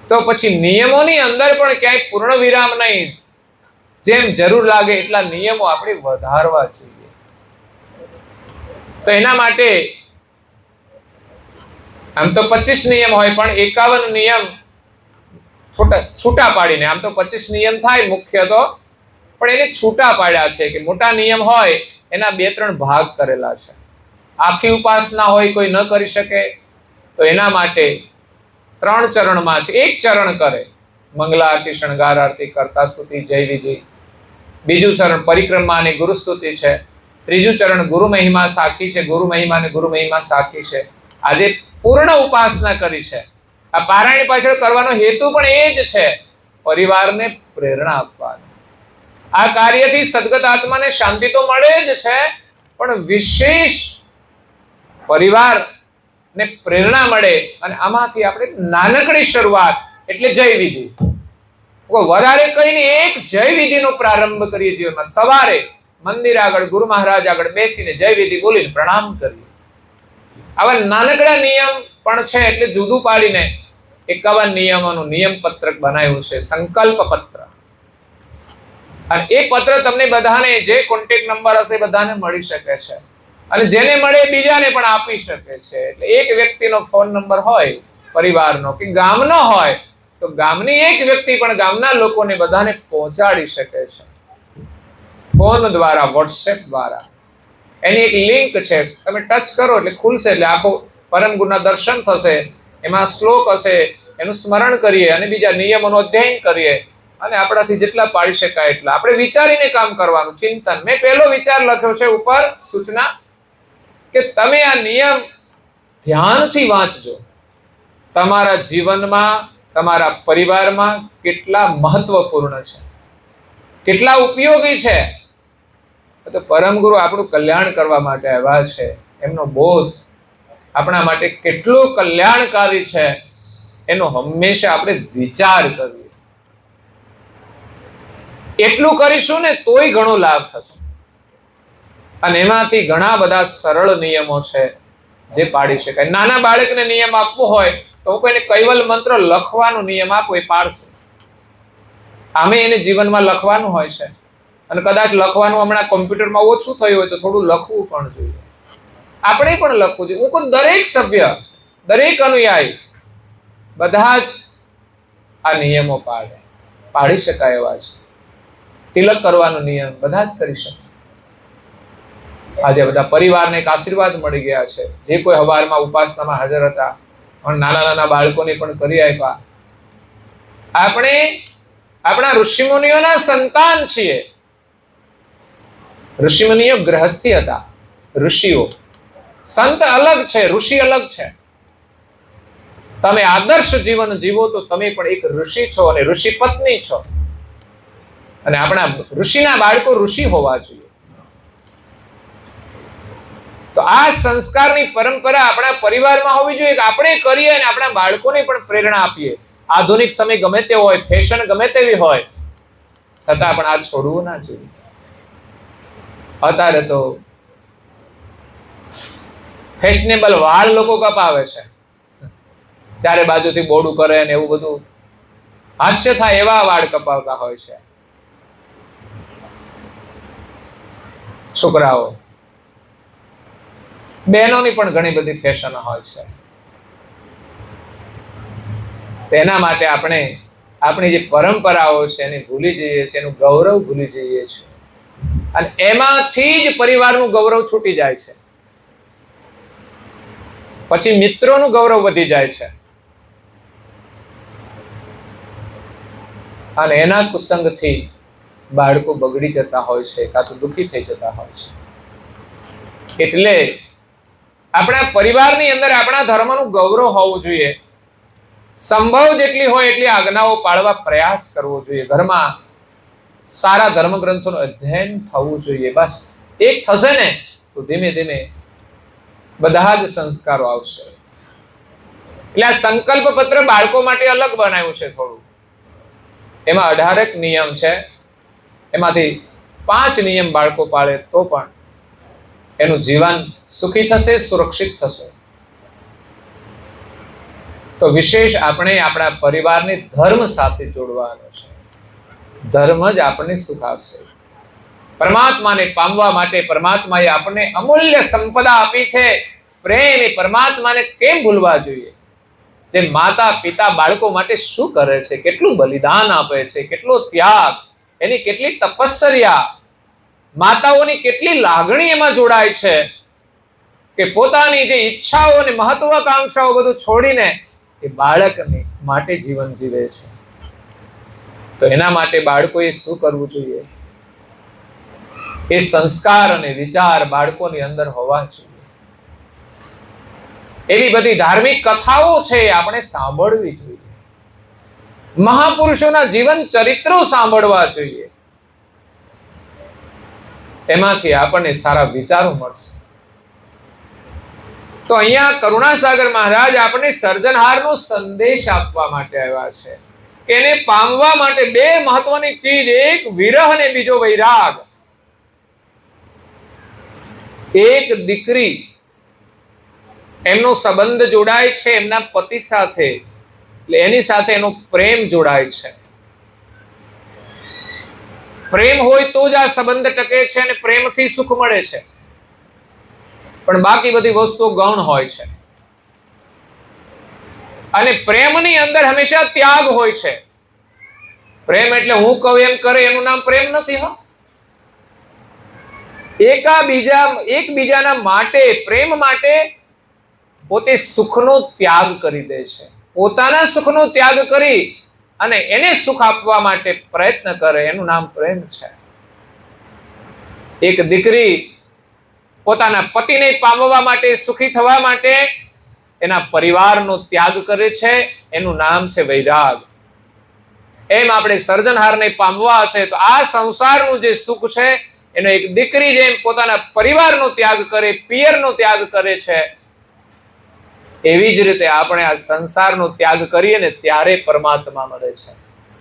તો પછી નિયમોની અંદર પણ ક્યાંય પૂર્ણ વિરામ નહીં. જેમ જરૂર લાગે એટલા નિયમો આપણે વધારવા જોઈએ. તો એના માટે આમ તો 25 નિયમ હોય, પણ 51 નિયમ છૂટા પાડીને, આમ તો 25 નિયમ થાય મુખ્ય તો, પણ એને છૂટા પાડ્યા છે કે મોટા નિયમ હોય એના 2-3 ભાગ કરેલા છે. આખી ઉપાસના હોય કોઈ ન કરી શકે તો એના માટે 3 ચરણમાં છે. 1 ચરણ કરે મંગલા આરતી, શણગાર આરતી, કરતા સ્તુતિ, જય વિધિ. બીજું ચરણ પરિક્રમા અને ગુરુ સ્તુતિ છે. ત્રીજું ચરણ ગુરુ મહિમા સાખી છે. ગુરુ મહિમા અને ગુરુ મહિમા સાખી છે. આજે પૂર્ણ ઉપાસના કરી છે. આ પારાયણ પાછળ કરવાનો હેતુ પણ એ જ છે, પરિવારને પ્રેરણા આપવાની. આ કાર્યથી સદગત આત્માને શાંતિ તો મળે જ છે, પણ વિશેષ પરિવારને પ્રેરણા મળે. અને આમાંથી આપણે નાનકડી શરૂઆત એટલે જય વિધિ, વધારે કહીને 1 જય વિધિનો પ્રારંભ કરીએ જીવનમાં. સવારે મંદિર આગળ ગુરુ મહારાજ આગળ બેસીને જય વિધિ બોલીને પ્રણામ કરીએ. આવા નાનકડા નિયમ પણ છે, એટલે જુદું પાડીને 51 નિયમોનું નિયમ પત્રક બનાવ્યું છે, સંકલ્પ પત્ર. અને એ પત્ર તમને બધાને, જે કોન્ટેક્ટ નંબર હશે બધાને મળી શકે છે, અને જેને મળે બીજાને પણ આપી શકે છે. એટલે એક વ્યક્તિનો ફોન નંબર હોય પરિવારનો કે ગામનો હોય તો ગામની એક વ્યક્તિ પણ ગામના લોકોને બધાને પહોંચાડી શકે છે, ફોન દ્વારા, વોટ્સએપ દ્વારા. એની એક લિંક છે, તમે ટચ કરો એટલે ખુલશે, એટલે આખું પરમ ગુરુના દર્શન થશે, એમાં શ્લોક હશે, એનું સ્મરણ કરીએ અને બીજા નિયમોનું અધ્યયન કરીએ, અને આપણાથી જેટલા પાડી શકાય એટલા. આપણે વિચારીને કામ કરવાનું, ચિંતન. મેં પહેલો વિચાર લખ્યો છે ઉપર સૂચના, કે તમે આ નિયમ ધ્યાનથી વાંચજો. તમારા જીવનમાં, તમારા પરિવારમાં કેટલા મહત્વપૂર્ણ છે, કેટલા ઉપયોગી છે. તો પરમ ગુરુ આપણું કલ્યાણ કરવા માટે આવ્યા છે. એમનો બોધ આપણા માટે કેટલો કલ્યાણકારી છે એનો હંમેશા આપણે વિચાર કરીએ. એટલું કરીશું ને તોય ઘણો લાભ થશે. અને એમાંથી ઘણા બધા સરળ નિયમો છે જે પાડી શકાય. નાના બાળકને નિયમ આપવો હોય તો હું કોઈને કૈવલ મંત્ર લખવાનો નિયમ આપો, એ પાડશે. આમે એને જીવનમાં લખવાનું હોય છે, અને કદાચ લખવાનું હમણાં કોમ્પ્યુટરમાં ઓછું થયું હોય તો થોડું લખવું પણ જોઈએ. આપણે પણ લખવું જોઈએ. હું કહું દરેક સભ્ય, દરેક અનુયાયી બધા જ આ નિયમો પાડી શકાય એવા છે. તિલક કરવાનો નિયમ બધા જ કરી શકે. આજે બધા પરિવારને એક આશીર્વાદ મળી ગયા છે. જે કોઈ હવારમાં ઉપાસનામાં હાજર હતા, અને નાના નાના બાળકોને પણ કરી આપ્યા. આપણે આપણા ઋષિમુનિઓના સંતાન છીએ. ઋષિમુનિઓ ગૃહસ્થી હતા, ઋષિઓ. સંત અલગ છે, ઋષિ અલગ છે. તમે આદર્શ જીવન જીવો તો તમે પણ એક ઋષિ છો અને ઋષિ પત્ની છો. અને આપણા ઋષિના બાળકો ઋષિ હોવા જોઈએ. તો આ સંસ્કારની પરંપરા આપણા પરિવારમાં હોવી જોઈએ, કે આપણે કરીએ અને આપણા બાળકોને પણ પ્રેરણા આપીએ. આધુનિક સમય ગમે તે હોય, ફેશન ગમે તેવી હોય, છતાં પણ આ છોડવું ના જોઈએ. અત્યારે તો ફેશનેબલ વાળ લોકો કપાવે છે, ચારે બાજુથી બોડું કરે ને એવું બધું હાસ્ય થાય એવા વાળ કપાવતા હોય છે છોકરાઓ. બહેનોની પણ ઘણી બધી ફેશન હોય છે. તેના માટે આપણે આપણી જે પરંપરાઓ છે એને ભૂલી જઈએ છીએ, એનું ગૌરવ ભૂલી જઈએ છીએ, અને એમાંથી જ પરિવારનું ગૌરવ છૂટી જાય છે. પછી મિત્રોનું ગૌરવ વધી જાય છે, અને એના કુસંગથી બાળકો બગડી જતા હોય છે, કાં તો દુઃખી થઈ જતા હોય છે. એટલે આપણા પરિવારની અંદર આપણા ધર્મનું ગૌરવ હોવું જોઈએ. સંભવ જેટલી હોય એટલી આજ્ઞાઓ પાળવા પ્રયાસ કરવો જોઈએ. ઘરમાં સારા ધર્મગ્રંથોનું અધ્યયન થવું જોઈએ. બસ એક થશે ને તો ધીમે ધીમે બધા જ સંસ્કારો આવશે. એટલે આ સંકલ્પ પત્ર બાળકો માટે અલગ બનાવ્યું છે થોડું. એમાં 18 નિયમ છે. એમાંથી 5 નિયમ બાળકો પાળે તો પણ એનું જીવન સુખી થશે, સુરક્ષિત થશે. તો વિશેષ આપણે આપણા પરિવારને ધર્મ સાથે જોડવાનો છે. ધર્મ જ આપણને સુખ આપશે. પરમાત્માને પામવા માટે પરમાત્માએ આપણને અમૂલ્ય સંપદા આપી છે. પ્રેમ એ પરમાત્માને કેમ ભૂલવા જોઈએ? જે માતા પિતા બાળકો માટે શું કરે છે, કેટલું બલિદાન આપે છે, કેટલો ત્યાગ, એની કેટલી તપશ્ચર્યા, માતાઓની કેટલી લાગણી એમાં જોડાય છે કે પોતાની જે ઈચ્છાઓ અને મહત્વાકાંક્ષાઓ બધું છોડીને એ બાળકને માટે જીવન જીવે છે. તો એના માટે બાળકોએ શું કરવું જોઈએ? એ સંસ્કાર અને વિચાર બાળકોની અંદર હોવા જોઈએ. એવી બધી ધાર્મિક કથાઓ છે આપણે સાંભળવી જોઈએ. મહાપુરુષોના જીવન ચરિત્રો સાંભળવા જોઈએ. એમાંથી આપણને સારા વિચારો મળશે. તો અહીંયા કરુણાસાગર મહારાજ આપણને સર્જનહારનો સંદેશ આપવા માટે આવ્યા છે. એને પામવા માટે 2 મહત્વની ચીજ, એક વિરહ અને બીજો વૈરાગ. એક દીકરી, એમનો સંબંધ જોડાય છે એમના પતિ સાથે, એટલે એની સાથે એનો પ્રેમ જોડાય છે. પ્રેમ હોય તો જ આ સંબંધ ટકે છે અને પ્રેમથી સુખ મળે છે. પણ બાકી બધી વસ્તુઓ ગૌણ હોય છે. અને પ્રેમની અંદર હંમેશા ત્યાગ હોય છે. પ્રેમ એટલે હું કહું એમ કરે એનું નામ પ્રેમ નથી. એકબીજાના માટે, પ્રેમ માટે પોતે સુખનો ત્યાગ કરી દે છે. પોતાના સુખનો ત્યાગ કરી અને એને સુખ આપવા માટે પ્રયત્ન કરે, એનું નામ પ્રેમ છે. એક દીકરી પોતાના પતિને પામવા માટે, સુખી થવા માટે એના પરિવારનો ત્યાગ કરે છે, એનું નામ છે વૈરાગ. એમ આપણે સર્જનહારને પામવા હશે તો આ સંસારનું જે સુખ છે એનો એક દીકરી જેમ પોતાના પરિવારનો ત્યાગ કરે, પિયરનો ત્યાગ કરે છે, એવી જ રીતે આપણે આ સંસારનો ત્યાગ કરીએ ને ત્યારે પરમાત્મા મળે છે.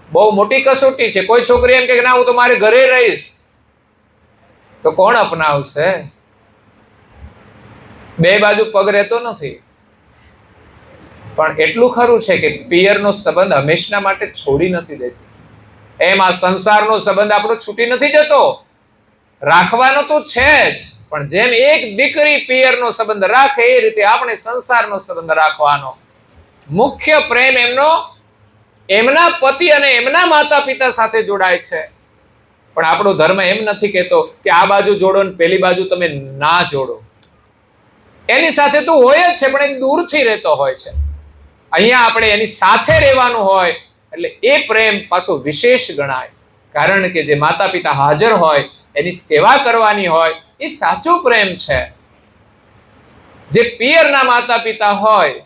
બહુ મોટી કસોટી છે. કોઈ છોકરી એમ કે ના હું તો મારે ઘરે રહીશ, તો કોણ અપનાવશે? 2 બાજુ પગ રહેતો નથી. પણ એટલું ખરું છે કે પિયરનો સંબંધ હંમેશા માટે છોડી નથી દેતી. એમ આ સંસારનો સંબંધ આપણો છૂટી નથી જતો, રાખવાનો તો છે જ. પણ જેમ એક દીકરી પિયરનો સંબંધ રાખે એ રીતે આપણે સંસારનો સંબંધ રાખવાનો. મુખ્ય પ્રેમ એમનો એમના પતિ અને એમના માતા પિતા સાથે જોડાય છે. પણ આપણો ધર્મ એમ નથી કહેતો કે આ બાજુ જોડો ને પેલી બાજુ તમે ના જોડો. એની સાથે તો હોય જ છે પણ એ દૂરથી રહેતો હોય છે. અહીંયા આપણે એની સાથે રહેવાનું હોય એટલે એ પ્રેમ પાછો વિશેષ ગણાય. કારણ કે જે માતા પિતા હાજર હોય એની સેવા કરવાની હોય એ સાચો પ્રેમ છે. જે પિયરના માતા પિતા હોય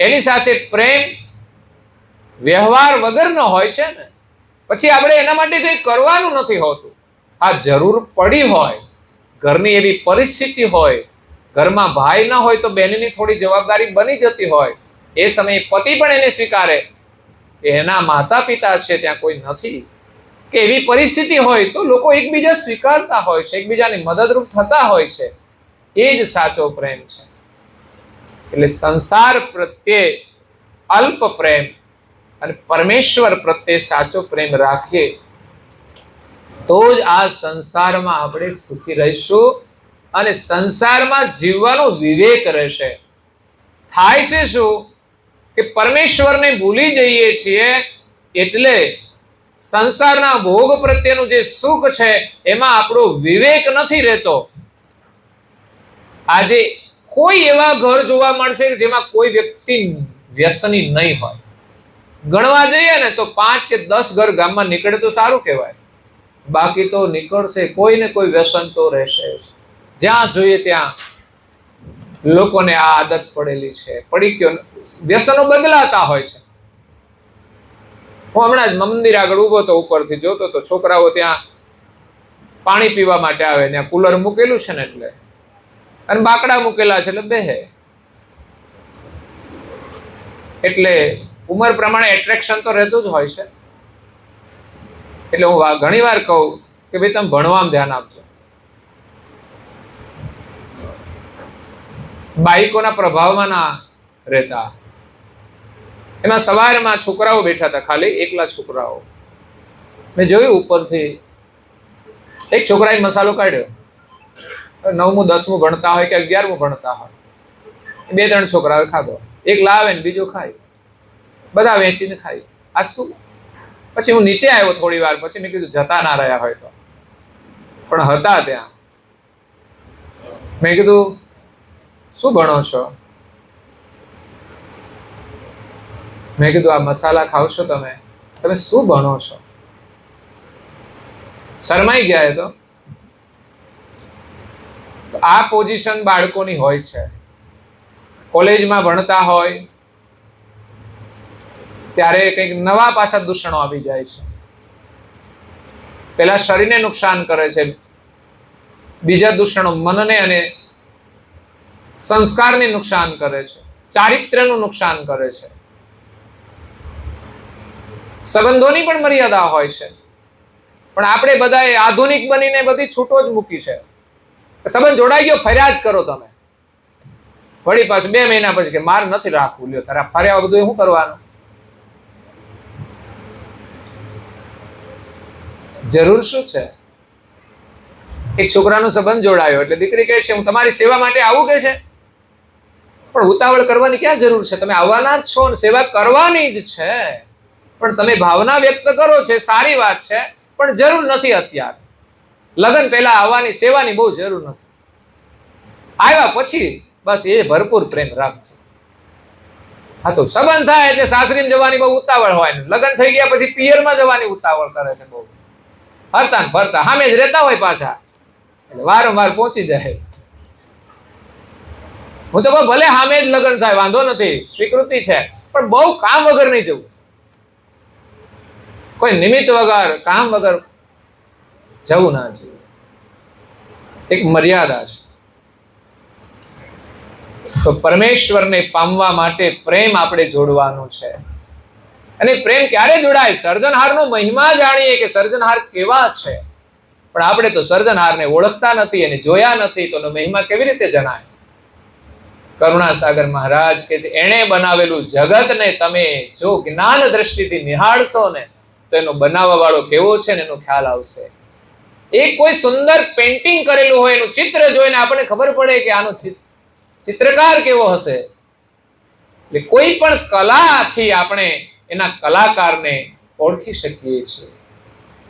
એની સાથે પ્રેમ વ્યવહાર વગરનો હોય છે ને, પછી આપણે એના માટે કંઈ કરવાનું નથી હોતું. આ જરૂર પડી હોય, ઘરની એવી પરિસ્થિતિ હોય, ઘરમાં ભાઈ ના હોય તો બહેનની થોડી જવાબદારી બની જતી હોય, એ સમયે પતિ પણ એને સ્વીકારે કે એના માતા પિતા છે ત્યાં કોઈ નથી, કે એવી પરિસ્થિતિ હોય તો લોકો એકબીજા સ્વીકારતા હોય છે, એકબીજાની મદદરૂપ થતા હોય છે. એ જ સાચો પ્રેમ છે. એટલે સંસાર પ્રત્યે અલ્પ પ્રેમ અને પરમેશ્વર પ્રત્યે સાચો પ્રેમ રાખીએ તો જ આ સંસારમાં આપણે સુખી રહીશું અને સંસારમાં જીવવાનો વિવેક રહેશે. થાય છે શું કે પરમેશ્વરને ભૂલી જઈએ છીએ એટલે સંસારના ભોગ પ્રત્યેનું જે સુખ છે એમાં આપણો વિવેક નથી રહેતો. આજે કોઈ એવા ઘર જોવા મળશે જેમાં કોઈ વ્યક્તિ વ્યસની નહીં હોય. ગણવા જઈએ ને તો 5 કે 10 ઘર ગામમાં નીકળે તો સારું કહેવાય. બાકી તો નીકળશે કોઈ ને કોઈ વ્યસન તો રહેશે. જ્યાં જોઈએ ત્યાં લોકોને આ આદત પડેલી છે, પડી ગયો, વ્યસનો બદલાતા હોય છે. હું હમણાં જ મંદિર આગળ ઉભો તો ઉપરથી જોતો તો છોકરાઓ ત્યાં પાણી પીવા માટે આવે, ત્યાં કુલર મૂકેલું છે ને એટલે, અને બાકડા મૂકેલા છે એટલે બેહે. એટલે ઉંમર પ્રમાણે એટ્રેક્શન તો રહેતું જ હોય છે. એટલે હું ઘણી વાર કહું કે ભાઈ તમે ભણવામાં ધ્યાન આપજો. બાઈકોના પ્રભાવમાં ના રહેતા. એમાં સવારમાં છોકરાઓ બેઠા હતા, ખાલી એકલા છોકરાઓ. મેં જોયું ઉપરથી એક છોકરાએ મસાલો કાઢ્યો. 9મું 10મું ભણતા હોય કે 11મું ભણતા હોય, 2-3 છોકરાઓ ખાધો. એક લાવે ને બીજો ખાય, બધા વેચીને ખાય. આ શું? પછી હું નીચે આવ્યો થોડી વાર પછી, મેં કીધું જતા ના રહ્યા હોય તો, પણ હતા ત્યાં. મેં કીધું શું ભણો છો? મેં કીધું આ મસાલા ખાવ છો તમે? તમે શું ભણો છો? શરમાઈ ગયા. તો આ પોઝિશન બાળકોની હોય છે. કોલેજમાં ભણતા હોય ત્યારે કંઈક નવા પાછા દૂષણો આવી જાય છે. પેલા શરીરને નુકસાન કરે છે, બીજા દૂષણો મનને અને સંસ્કારને નુકસાન કરે છે, ચારિત્ર્યનું નુકસાન કરે છે. સંબંધોની પણ મર્યાદા હોય છે, પણ આપણે બધાએ આધુનિક બનીને બધી છૂટો જ મૂકી છે. સંબંધ જોડાઈ ગયો, ફર્યા જ કરો તમે. વળી પાછું 2 મહિના પછી કે માર નથી રાખવું, લ્યો તારા ફર્યા બધું શું કરવાનું? જરૂર શું છે? એક છોકરાનો સંબંધ જોડાયો એટલે દીકરી કહે છે હું તમારી સેવા માટે આવું, કે છે પણ ઉતાવળ કરવાની ક્યાં જરૂર છે? તમે આવવાના જ છો, સેવા કરવાની જ છે, પણ તમે ભાવના વ્યક્ત કરો છો, સારી વાત છે, પણ જરૂર નથી અત્યારે. લગ્ન પહેલા આવવાની સેવાની બહુ જરૂર નથી. આવ્યા પછી બસ એ ભરપૂર પ્રેમ રાખજો. હા, તો સંબંધ થાય એટલે સાસરીમાં જવાની બહુ ઉતાવળ હોય ને, લગ્ન થઈ ગયા પછી પિયરમાં જવાની ઉતાવળ કરે છે બહુ. હરતા ને ફરતા સામે જ રહેતા હોય પાછા, એટલે વારંવાર પહોંચી જાય. હું તો ભલે સામે જ લગ્ન થાય વાંધો નથી, સ્વીકૃતિ છે, પણ બહુ કામ વગર નહીં જવું. કોઈ નિમિત્ત વગર, કામ વગર જવું ના જોઈએ. એક મર્યાદા છે. તો પરમેશ્વરને પામવા માટે પ્રેમ આપણે જોડવાનો છે. અને પ્રેમ ક્યારે જોડાય? સર્જનહારનો મહિમા જાણીએ કે સર્જનહાર કેવા છે. પણ આપણે તો સર્જનહારને ઓળખતા નથી અને જોયા નથી, તો એનો મહિમા કેવી રીતે જણાય? કરુણાસાગર મહારાજ કે છે એણે બનાવેલું જગતને તમે જો જ્ઞાન દ્રષ્ટિથી નિહાળશો ને તો એનો બનાવવા વાળો કેવો છે ને એનો ખ્યાલ આવશે. એક કોઈ સુંદર પેઇન્ટિંગ કરેલું હોય, એનું ચિત્ર જોઈને આપણને ખબર પડે કે આનો ચિત્રકાર કેવો હશે. એટલે કોઈ પણ કલાથી આપણે એના કલાકારને ઓળખી શકીએ છીએ.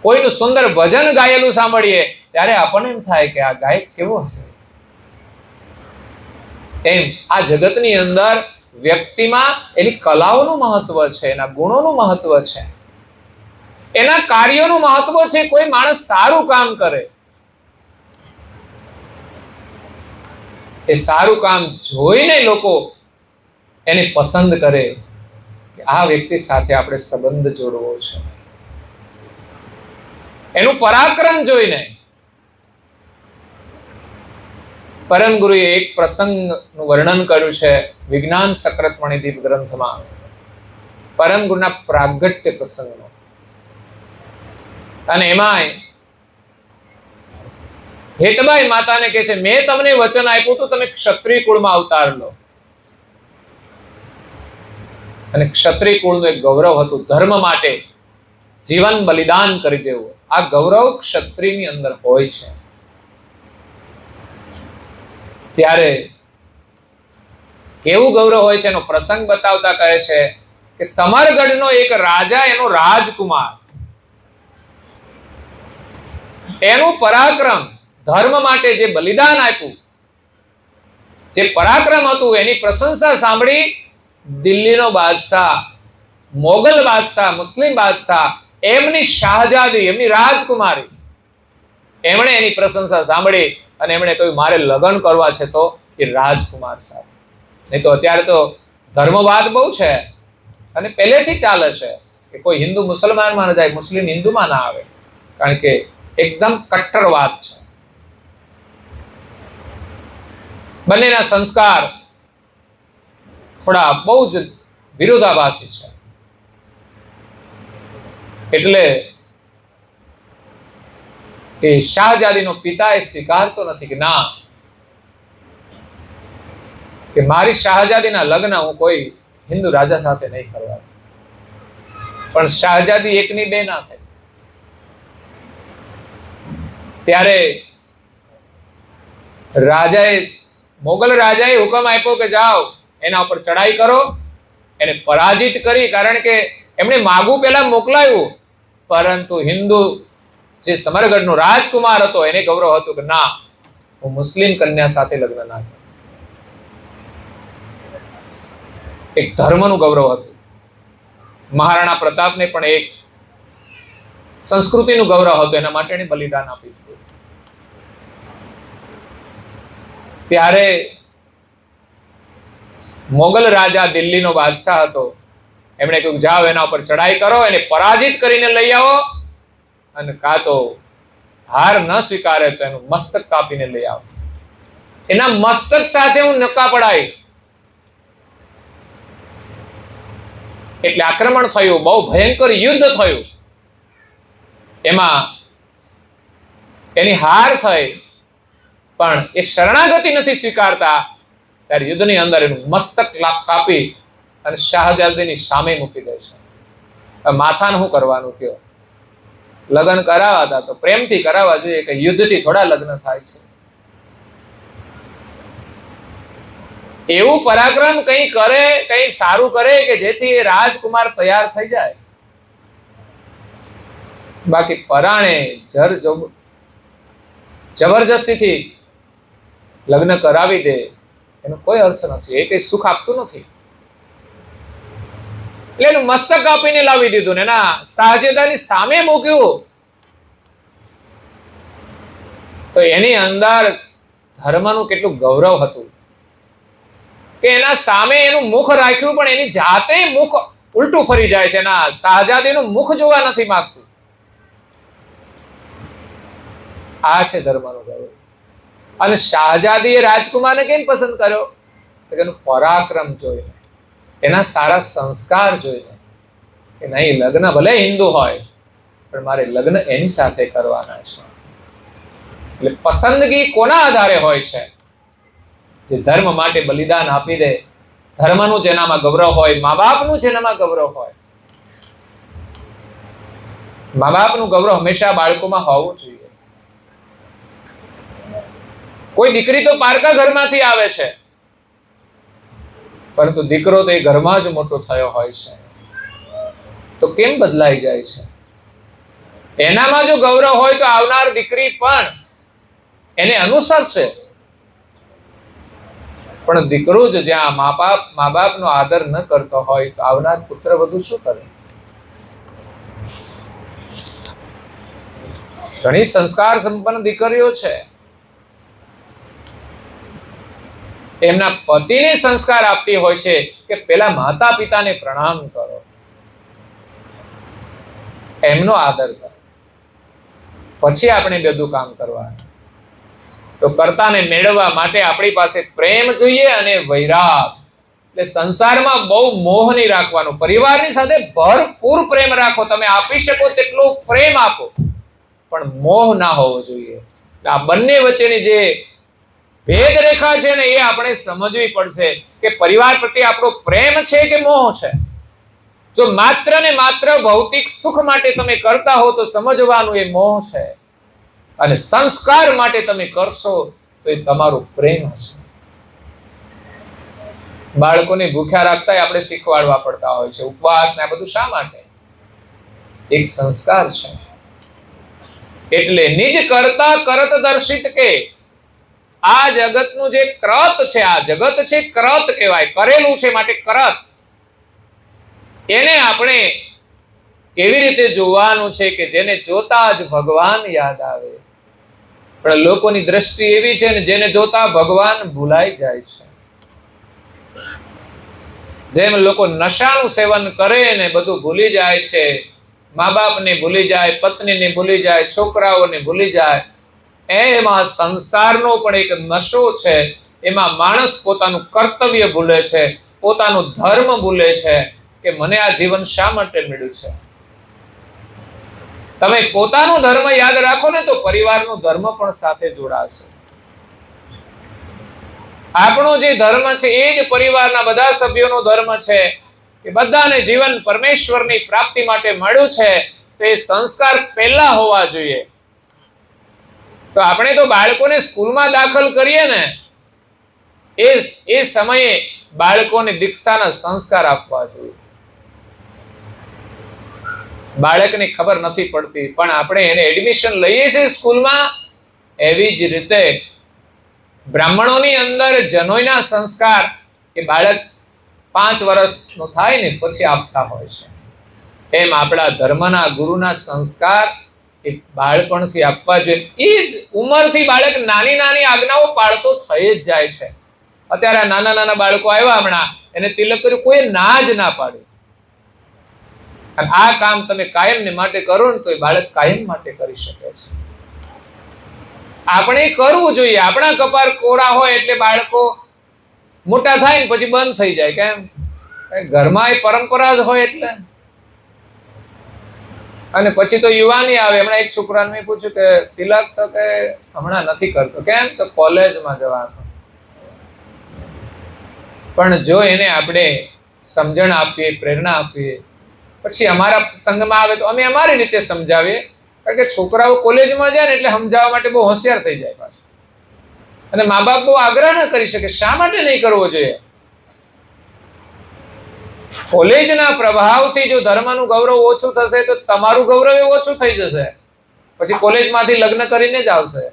કોઈનું સુંદર ભજન ગાયેલું સાંભળીએ ત્યારે આપણને એમ થાય કે આ ગાયક કેવો હશે. એમ આ જગતની અંદર વ્યક્તિમાં એની કલાઓનું મહત્વ છે, એના ગુણોનું મહત્વ છે, એના કાર્યોનું મહત્વ છે. કોઈ માણસ સારું કામ કરે, એ સારું કામ જોઈને લોકો એને પસંદ કરે કે આ વ્યક્તિ સાથે આપણે સંબંધ જોડવો છે. એનું પરાક્રમ જોઈને. પરમ ગુરુએ એક પ્રસંગનું વર્ણન કર્યું છે વિજ્ઞાન સક્રત મણિદીપ ગ્રંથમાં, પરમ ગુરુના પ્રાગટ્ય પ્રસંગનો. અને એમાંય હેતબાઈ માતાને કહે છે મેં તમને વચન આપ્યું તો તમે ક્ષત્રિય કુળમાં અવતાર લો. અને ક્ષત્રિય કુળનું એક ગૌરવ હતું, ધર્મ માટે જીવન બલિદાન કરી દેવું. આ ગૌરવ ક્ષત્રિયની અંદર હોય છે. ત્યારે કેવું ગૌરવ હોય છે એનો પ્રસંગ બતાવતા કહે છે કે સમરગઢનો એક રાજા, એનો રાજકુમાર, એનું પરાક્રમ, ધર્મ માટે જે બલિદાન આપ્યું, જે પરાક્રમ હતું, એની પ્રશંસા સાંભળી દિલ્હીનો બાદશાહ, મોગલ બાદશાહ, મુસ્લિમ બાદશાહ, એમની શાહજાદી, એમની રાજકુમારી, એમણે એની પ્રશંસા સાંભળી અને એમણે કહ્યું મારે લગ્ન કરવા છે તો એ રાજકુમાર સાથે. નહીં તો અત્યારે તો ધર્મવાદ બહુ છે અને પહેલેથી ચાલે છે કે કોઈ હિન્દુ મુસલમાનમાં ન જાય, મુસ્લિમ હિન્દુમાં ના આવે, કારણ કે એકદમ કટ્ટરવાદ છે. બંનેના સંસ્કાર થોડા બહુ જ વિરોધાભાસી છે. એટલે એ શાહજાદીનો પિતા એ સ્વીકારતો નથી કે ના, કે મારી શાહજાદીના લગ્ન હું કોઈ હિન્દુ રાજા સાથે નહીં કરવા. પણ શાહજાદી એકની બે ના થઈ. ત્યારે મોગલ રાજાએ હુકમ આપ્યો કે જાઓ એના ઉપર ચડાઈ કરો, એને પરાજિત કરી. કારણ કે એમણે માગું પહેલા મોકલાયું, પરંતુ હિન્દુ જે સમરગઢનો રાજકુમાર હતો એને ગૌરવ હતું કે ના, હું મુસ્લિમ કન્યા સાથે લગ્ન ના કરું. એક ધર્મનું ગૌરવ હતું. મહારાણા પ્રતાપને પણ એક સંસ્કૃતિનું ગૌરવ હતું, એના માટે એને બલિદાન આપી દીધું. ત્યારે મોગલ રાજા દિલ્હીનો બાદશાહ હતો, એમણે કહ્યું જાઓ એના ઉપર ચડાઈ કરો, એને પરાજિત કરીને લઈ આવો, અને કાં તો હાર ન સ્વીકારે તો એનું મસ્તક કાપીને લઈ આવો. એના મસ્તક સાથે હું નક્કા પડાઈશ. એટલે આક્રમણ થયું, બહુ ભયંકર યુદ્ધ થયું. એમાં એની હાર થઈ, પણ એ શરણાગતિ નથી સ્વીકારતા. ત્યારે યુદ્ધની અંદર એનું મસ્તક કાપી અને શાહજાદીની સામે મૂકી દે છે. માથાને શું કરવાનું કયો? લગ્ન કરાવવા તો પ્રેમથી કરાવવા જોઈએ, કે યુદ્ધથી થોડા લગ્ન થાય છે. એવું પરાક્રમ કંઈ કરે, કંઈ સારું કરે કે જેથી એ રાજકુમાર તૈયાર થઈ જાય. બાકી પરાણે જબરજસ્તીથી લગ્ન કરાવી દે એનો કોઈ અર્થ નથી. એ કઈ સુખ આપતું નથી. એટલે એનું મસ્તક કાપીને લાવી દીધું ને એના શાહજાદાની સામે મૂક્યું. તો એની અંદર ધર્મનું કેટલું ગૌરવ હતું કે એના સામે એનું મુખ રાખ્યું, પણ એની જાતે મુખ ઉલટું ફરી જાય છે. એના શાહજાદીનું મુખ જોવા નથી માંગતું. આ છે ધર્મનો ગૌરવ. અને શાહજાદીએ રાજકુમારને કેમ પસંદ કર્યો? તો એનું પરાક્રમ જોઈને, એના સારા સંસ્કાર જોઈને, કે નહીં, લગ્ન ભલે હિન્દુ હોય પણ મારે લગ્ન એની સાથે કરવાના છે. એટલે પસંદગી કોના આધારે હોય છે? જે ધર્મ માટે બલિદાન આપી દે, ધર્મનું જેનામાં ગૌરવ હોય, મા બાપનું જેનામાં ગૌરવ હોય. મા બાપનું ગૌરવ હંમેશા બાળકોમાં હોવું જોઈએ. કોઈ દીકરી તો પારકા ઘરમાંથી આવે છે, પરંતુ દીકરો તો એ ઘરમાં જ મોટો થયો હોય છે. તો કેમ બદલાઈ જાય છે? એનામાં જો ગૌરવ હોય તો આવનાર દીકરી પણ એને અનુસરશે. પણ દીકરો જ જ્યાં મા બાપનો આદર ન કરતો હોય તો આવનાર પુત્ર વધુ શું કરે? ઘણી સંસ્કાર સંપન્ન દીકરીઓ છે, એમના પતિને સંસ્કાર આપતી હોય છે કે પેલા માતા પિતાને પ્રણામ કરો, એમનો આદર કરો, પછી આપણે બધું કામ કરવાનું. તો કર્તાને મેળવવા માટે આપણી પાસે પ્રેમ જોઈએ અને વૈરાગ. એટલે સંસારમાં બહુ મોહ નહીં રાખવાનો. પરિવારની સાથે ભરપૂર પ્રેમ રાખો. તમે આપી શકો તેટલો પ્રેમ આપો, પણ મોહ ના હોવો જોઈએ. આ બંને વચ્ચેની જે ભેદ રેખા છે ને, એ આપણે સમજવી પડશે કે પરિવાર પ્રત્યે આપણો પ્રેમ છે કે મોહ છે. જો માત્ર ને માત્ર ભૌતિક સુખ માટે તમે કરતા હો તો સમજવાનું એ મોહ છે, અને સંસ્કાર માટે તમે કરશો તો એ તમારો પ્રેમ હશે. બાળકોને ભૂખ્યા રાખતા આપણે શીખવાડવા પડતા હોય છે, ઉપવાસ ને આ બધું શા માટે? એક સંસ્કાર છે. એટલે નિજ કરતા કરત દર્શિત કે આ જગતનું જે કરત છે, આ જગત છે કરત કહેવાય, કરેલું છે માટે કરત. એને આપણે એવી રીતે જોવાનું છે કે જેને જોતા જ ભગવાન યાદ આવે. પણ લોકોની દ્રષ્ટિ એવી છે ને જેને જોતા ભગવાન ભૂલાઈ જાય છે. જેમ લોકો નશાનું સેવન કરે ને બધું ભૂલી જાય છે, મા બાપને ભૂલી જાય, પત્નીને ભૂલી જાય, છોકરાઓને ભૂલી જાય, એમાં સંસારનો પણ એક નશો છે. એમાં માણસ પોતાનું કર્તવ્ય ભૂલે છે, પોતાનું ધર્મ ભૂલે છે કે મને આ જીવન શા માટે મળ્યું છે. તમે પોતાનો ધર્મ યાદ રાખો ને તો પરિવારનો ધર્મ પણ સાથે જોડાશે. આપણો જે ધર્મ છે એ જ પરિવારના બધા સભ્યોનો ધર્મ છે કે બધાને જીવન પરમેશ્વરની પ્રાપ્તિ માટે મળ્યું છે. તો એ સંસ્કાર પહેલા હોવા જોઈએ. તો આપણે તો બાળકોને સ્કૂલમાં દાખલ કરીએ ને એ સમયે બાળકોને દીક્ષાના સંસ્કાર આપવા જોઈએ. બાળકને ખબર નથી પડતી પણ આપણે એને એડમિશન લઈએ છીએ સ્કૂલમાં. એવી જ રીતે બ્રાહ્મણોની અંદર જનોઈના સંસ્કાર એ બાળક 5 વર્ષનો થાય ને પછી આપતા હોય છે. એમ આપણા ધર્મના ગુરુના સંસ્કાર એ બાળપણથી આપવા જોઈએ. એ જ ઉંમરથી બાળક નાની નાની આજ્ઞાઓ પાળતો થઈ જ જાય છે. અત્યારે નાના નાના બાળકો આવ્યા હમણાં, એને તિલક કર્યું, કોઈ ના જ ના પાડે. અને આ કામ તમે કાયમને માટે કરો ને તો એ બાળક કાયમ માટે કરી શકે છે. આપણે કરવું જોઈએ. આપણા કપાળ કોરા હોય એટલે બાળકો મોટા થાય ને પછી બંધ થઈ જાય. કેમ? ઘરમાં એ પરંપરા જ હોય એટલે. અને પછી તો યુવાની આવે. હમણાં એક છોકરાને મેં પૂછ્યું કે તિલક તો કે હમણાં નથી કરતો. કેમ? તો કોલેજમાં જવાનું. પણ જો એને આપણે સમજણ આપીએ, પ્રેરણા આપીએ, પછી અમારા સંઘમાં આવે તો અમે અમારી રીતે સમજાવીએ. કારણ કે છોકરાઓ કોલેજમાં જાય ને એટલે સમજાવવા માટે બહુ હોશિયાર થઈ જાય પાછું. અને મા બાપ બહુ આગ્રહ ન કરી શકે. શા માટે નહીં કરવો જોઈએ? કોલેજના પ્રભાવથી જો ધર્મનું ગૌરવ ઓછું થશે તો તમારું ગૌરવ ઓછું થઈ જશે. પછી કોલેજમાંથી લગ્ન કરીને જ આવશે.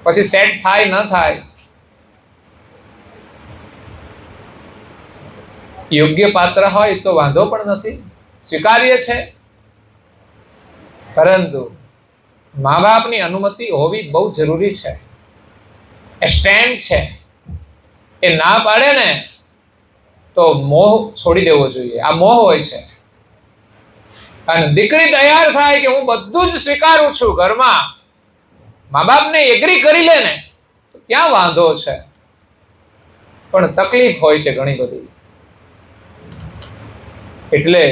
પછી સેટ થાય ન થાય. યોગ્ય પાત્ર હોય તો વાંધો પણ નથી, સ્વીકાર્ય છે. પરંતુ મા બાપની અનુમતિ હોવી બહુ જરૂરી છે. એ સ્ટેન્ડ છે. એ ના પાડે ને તો મોહ છોડી દેવો જોઈએ. આ મોહ હોય છે. અને દીકરી તૈયાર થાય કે હું બધું જ સ્વીકારું છું ઘરમાં, મા બાપને એગ્રી કરી લે ને તો ક્યાં વાંધો છે. પણ તકલીફ હોય છે ઘણી બધી. એટલે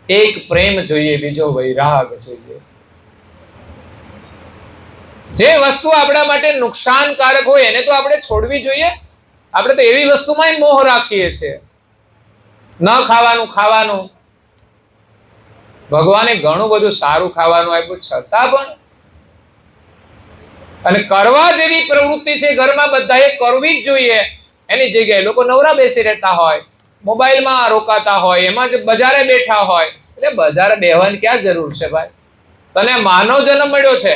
એક પ્રેમ જોઈએ, બીજો વૈરાગ જોઈએ. જે વસ્તુ આપણા માટે નુકસાનકારક હોય એને તો આપણે છોડવી જોઈએ. આપણે તો એવી વસ્તુમાં મોહ રાખીએ છીએ. ન ખાવાનું. ભગવાને ઘણું બધું સારું ખાવાનું આપ્યું છતાં પણ. અને કરવા જેવી પ્રવૃત્તિ છે ઘરમાં બધાએ કરવી જ જોઈએ. એની જગ્યાએ લોકો નવરા બેસી રહેતા હોય, મોબાઈલમાં રોકાતા હોય, એમાં જ બજારે બેઠા હોય. એટલે બજારે બેહવાની ક્યાં જરૂર છે ભાઈ? તને માનવ જન્મ મળ્યો છે.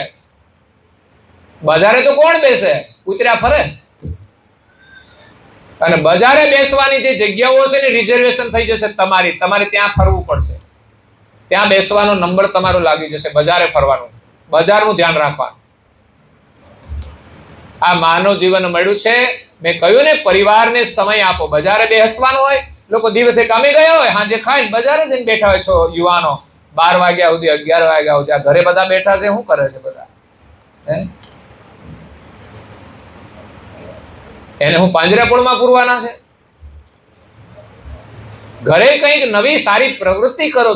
બજારે તો કોણ બેસે? કૂતરા ફરે. અને બજારે બેસવાની જે જગ્યાઓ છે ને રિઝર્વેશન થઈ જશે. તમારે ત્યાં ફરવું પડશે. ત્યાં બેસવાનો નંબર તમારો લાગી જશે. બજારે ફરવાનું, બજારનું ધ્યાન રાખવાનું. આ માનવ જીવન મળ્યું છે. મેં કહ્યું ને, પરિવારને સમય આપો. બજારે બેસવાનું હોય, લોકો દિવસે કામે ગયા હોય, સાંજે ખાઈને બજારે જઈને બેઠા હોય છો યુવાનો. 12 વાગ્યા સુધી, 11 વાગ્યા સુધી. ઘરે બધા બેઠા છે, શું કરે છે બધા? એને હું પાંજરાપોળમાં પૂરવાના છે? ઘરે કંઈક નવી સારી પ્રવૃત્તિ કરો.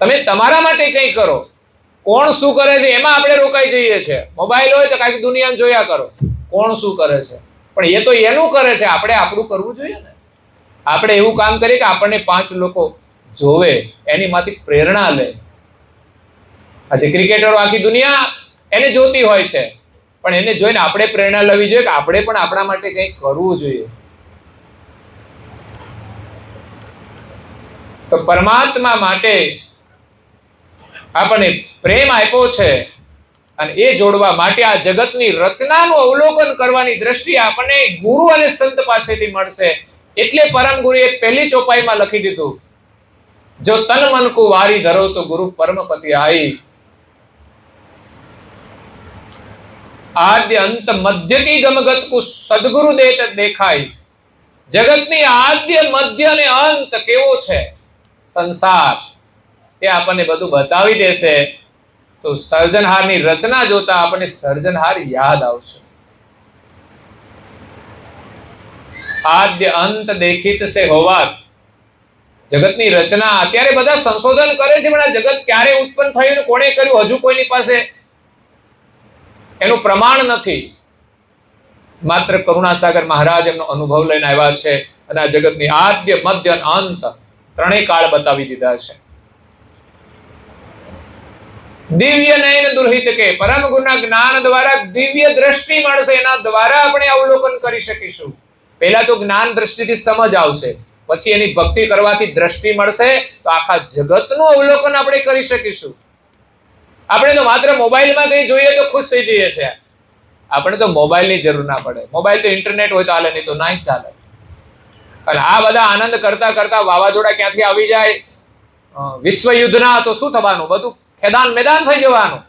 તમે તમારા માટે કંઈક કરો. કોણ શું કરે છે એમાં આપણે રોકાઈ જઈએ છીએ. મોબાઈલ હોય તો કાંઈક દુનિયાને જોયા કરો, કોણ શું કરે છે. પણ એ તો એનું કરે છે, આપણે આપણું કરવું જોઈએ ને. આપણે એવું કામ કરીએ કે આપણને 5 લોકો જોવે, એનીમાંથી પ્રેરણા લે. આજે ક્રિકેટરો આખી દુનિયા એને જોતી હોય છે, પણ એને જોઈને આપણે પ્રેરણા લેવી જોઈએ કે આપણે પણ આપણા માટે કંઈક કરવું જોઈએ. તો પરમાત્મા માટે આપણને પ્રેમ આપ્યો છે અને એ જોડવા માટે આ જગતની રચનાનું અવલોકન કરવાની દ્રષ્ટિ આપણને ગુરુ અને સંત પાસેથી મળશે. એટલે પરમ ગુરુએ પહેલી ચોપાઈમાં લખી દીધું, જો તન મન કો વારી ધરો તો ગુરુ પરમપતિ આઈ. આદ્ય અંત મધ્યથી ગમગત કુ સદગુરુ દેત દેખાય. જગતની આદ્ય મધ્ય અને અંત કેવો છે સંસાર, એ આપણને બધું બતાવી દેશે. તો સર્જનહારની રચના જોતા આપણને સર્જનહાર યાદ આવશે. આદ્ય અંત દેખિત સે હોવાત. જગતની રચના અત્યારે બધા સંશોધન કરે છે, પણ આ જગત ક્યારે ઉત્પન્ન થયું ને કોણે કર્યું હજુ કોઈની પાસે એનું પ્રમાણ નથી. માત્ર કરુણાસાગર મહારાજ એમનો અનુભવ લઈને આવ્યા છે અને આ જગતની આદ્ય મધ્ય અને અંત ત્રણેય કાળ બતાવી દીધા છે. દિવ્ય નયન દુર્હિત કે પરમ ગુરુના જ્ઞાન દ્વારા દિવ્ય દ્રષ્ટિ મળશે, એના દ્વારા આપણે અવલોકન કરી શકીશું. પહેલા તો જ્ઞાન દ્રષ્ટિથી સમજ આવશે, પછી એની ભક્તિ કરવાથી દ્રષ્ટિ મળશે, તો આખા જગતનું અવલોકન આપણે કરી શકીશું. આપણે તો માત્ર મોબાઈલમાં કંઈ જોઈએ તો ખુશ થઈ જઈએ છીએ. આપણે તો મોબાઈલની જરૂર ના પડે. મોબાઈલ તો ઇન્ટરનેટ હોય તો હાલે, નહીં તો ના ચાલે. અને આ બધા આનંદ કરતા કરતા વાવાઝોડા ક્યાંથી આવી જાય, વિશ્વ યુદ્ધના, તો શું થવાનું? બધું ખેદાન મેદાન થઈ જવાનું.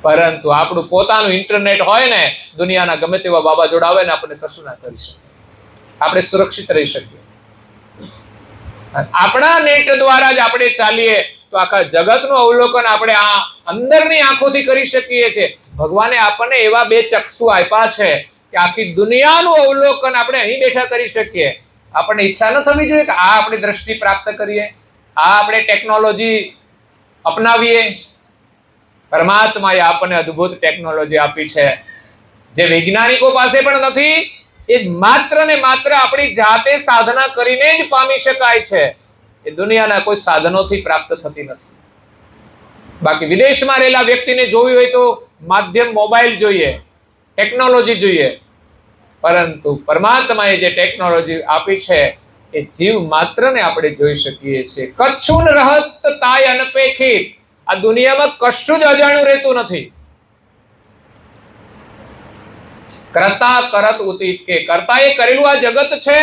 પરંતુ આપણું પોતાનું ઇન્ટરનેટ હોય ને, દુનિયાના ગમે તેવા વાવાઝોડા આવે ને આપણને કશું ના કરી શકે. આપણે સુરક્ષિત રહી શકીએ. આપણા નેટ દ્વારા જ આપણે ચાલીએ તો આખા જગતનું અવલોકન આપણે આ અંદરની આંખોથી કરી શકીએ છીએ. ભગવાને આપણને એવા બે ચક્ષુ આપ્યા છે કે આખી દુનિયાનું અવલોકન આપણે અહીં બેઠા કરી શકીએ. આપણને ઈચ્છા ન થવી જોઈએ કે આ આપણી દ્રષ્ટિ પ્રાપ્ત કરીએ, આ આપણે ટેકનોલોજી અપનાવીએ. પરમાત્માએ આપણને અદ્ભુત ટેકનોલોજી આપી છે, જે વૈજ્ઞાનિકો પાસે પણ નથી. એ માત્ર ને માત્ર આપણી જાતે સાધના કરીને જ પામી શકાય છે. એ દુનિયાના કોઈ સાધનોથી પ્રાપ્ત થતી નથી. બાકી વિદેશમાં રહેલા વ્યક્તિને જોવી હોય તો માધ્યમ મોબાઈલ જોઈએ, ટેકનોલોજી જોઈએ. પરંતુ પરમાત્માએ જે ટેકનોલોજી આપી છે એ જીવ માત્રને આપણે જોઈ શકીએ છીએ. કચ્છું રહત તાય અનપેક્ષિત. આ દુનિયામાં કશું જ અજાણ્યું રહેતું નથી. કરતા કરત ઉતિત કે કરતાએ કરેલું આ જગત છે,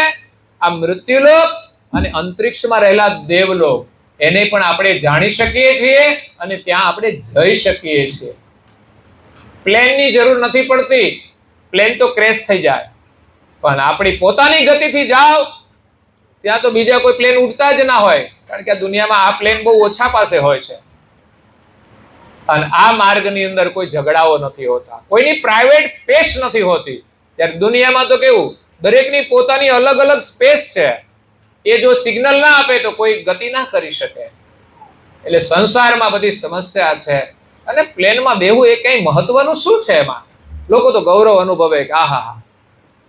આ મૃત્યુલોક અને અંતરિક્ષમાં રહેલા દેવલોક, એને પણ આપણે જાણી શકીએ છીએ અને ત્યાં આપણે જઈ શકીએ છીએ. પ્લેનની જરૂર નથી પડતી. પ્લેન તો ક્રેશ થઈ જાય, પણ આપણી પોતાની ગતિથી જાઓ ત્યાં તો બીજા કોઈ પ્લેન ઉડતા જ ના હોય, કારણ કે આ દુનિયામાં આ પ્લેન બહુ ઓછા પાસે હોય છે. અને આ માર્ગની અંદર કોઈ ઝઘડાઓ નથી હોતા, કોઈની પ્રાઇવેટ સ્પેસ નથી હોતી. ત્યારે દુનિયામાં તો કેવું, દરેકની પોતાની અલગ અલગ સ્પેસ છે. એ જો સિગ્નલ ના આપે તો કોઈ ગતિ ના કરી શકે. એટલે સંસારમાં બધી સમસ્યા છે. અને પ્લેનમાં બેહવું એ કઈ મહત્વનું શું છે? એમાં લોકો તો ગૌરવ અનુભવે કે આહા,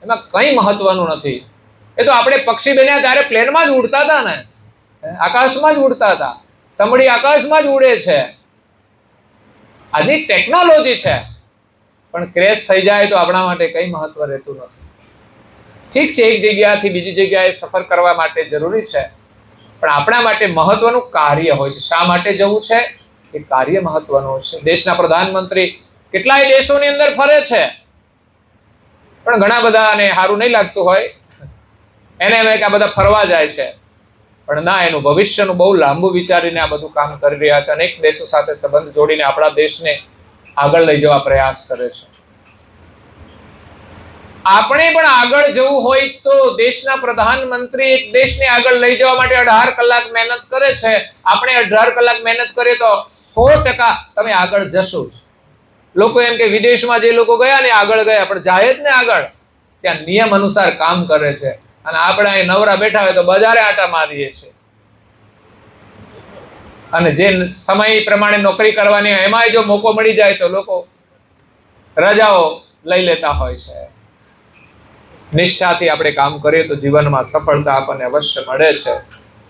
એમાં કઈ મહત્વનું નથી. એ તો આપણે પક્ષી બન્યા ત્યારે પ્લેનમાં જ ઉડતા હતા ને, આકાશમાં જ ઉડતા હતા. સંભળી આકાશમાં જ ઉડે છે. આજની ટેકનોલોજી છે, પણ ક્રેશ થઈ જાય તો આપણા માટે કઈ મહત્વ રહેતું નથી. ઠીક છે, એક જગ્યાથી બીજી જગ્યાએ સફર કરવા માટે જરૂરી છે, પણ આપણા માટે મહત્વનું કાર્ય હોય છે. શા માટે જવું છે એ કાર્ય મહત્વનું છે. દેશના પ્રધાનમંત્રી કેટલાય દેશોની અંદર ફરે છે, પણ ઘણા બધાને સારું નહીં લાગતું હોય, એને એમ કે આ બધા ફરવા જાય છે. પણ ના, એનું ભવિષ્યનું બહુ લાંબુ વિચારીને આ બધું કામ કરી રહ્યા છે. અનેક દેશો સાથે સંબંધ જોડીને આપણા દેશને આગળ લઈ જવા પ્રયાસ કરે છે. આપણે પણ આગળ જવું હોય તો દેશના પ્રધાનમંત્રી એક દેશને આગળ લઈ જવા માટે 18 કલાક મહેનત કરે છે. આપણે 18 કલાક મહેનત કરીએ તો 100% તમે આગળ જશો જ. લોકો એમ કે વિદેશમાં જે લોકો ગયા ને આગળ ગયા, પણ જાય જ ને આગળ. ત્યાં નિયમ અનુસાર કામ કરે છે. અને આપણે અહીં નવરા બેઠા હોય તો બજારે આટા મારીએ છીએ. અને જે સમય પ્રમાણે નોકરી કરવાની હોય એમાંય જો મોકો મળી જાય તો લોકો રજાઓ લઈ લેતા હોય છે. નિષ્ઠાથી આપણે કામ કરીએ તો જીવનમાં સફળતા આપણને અવશ્ય મળે છે.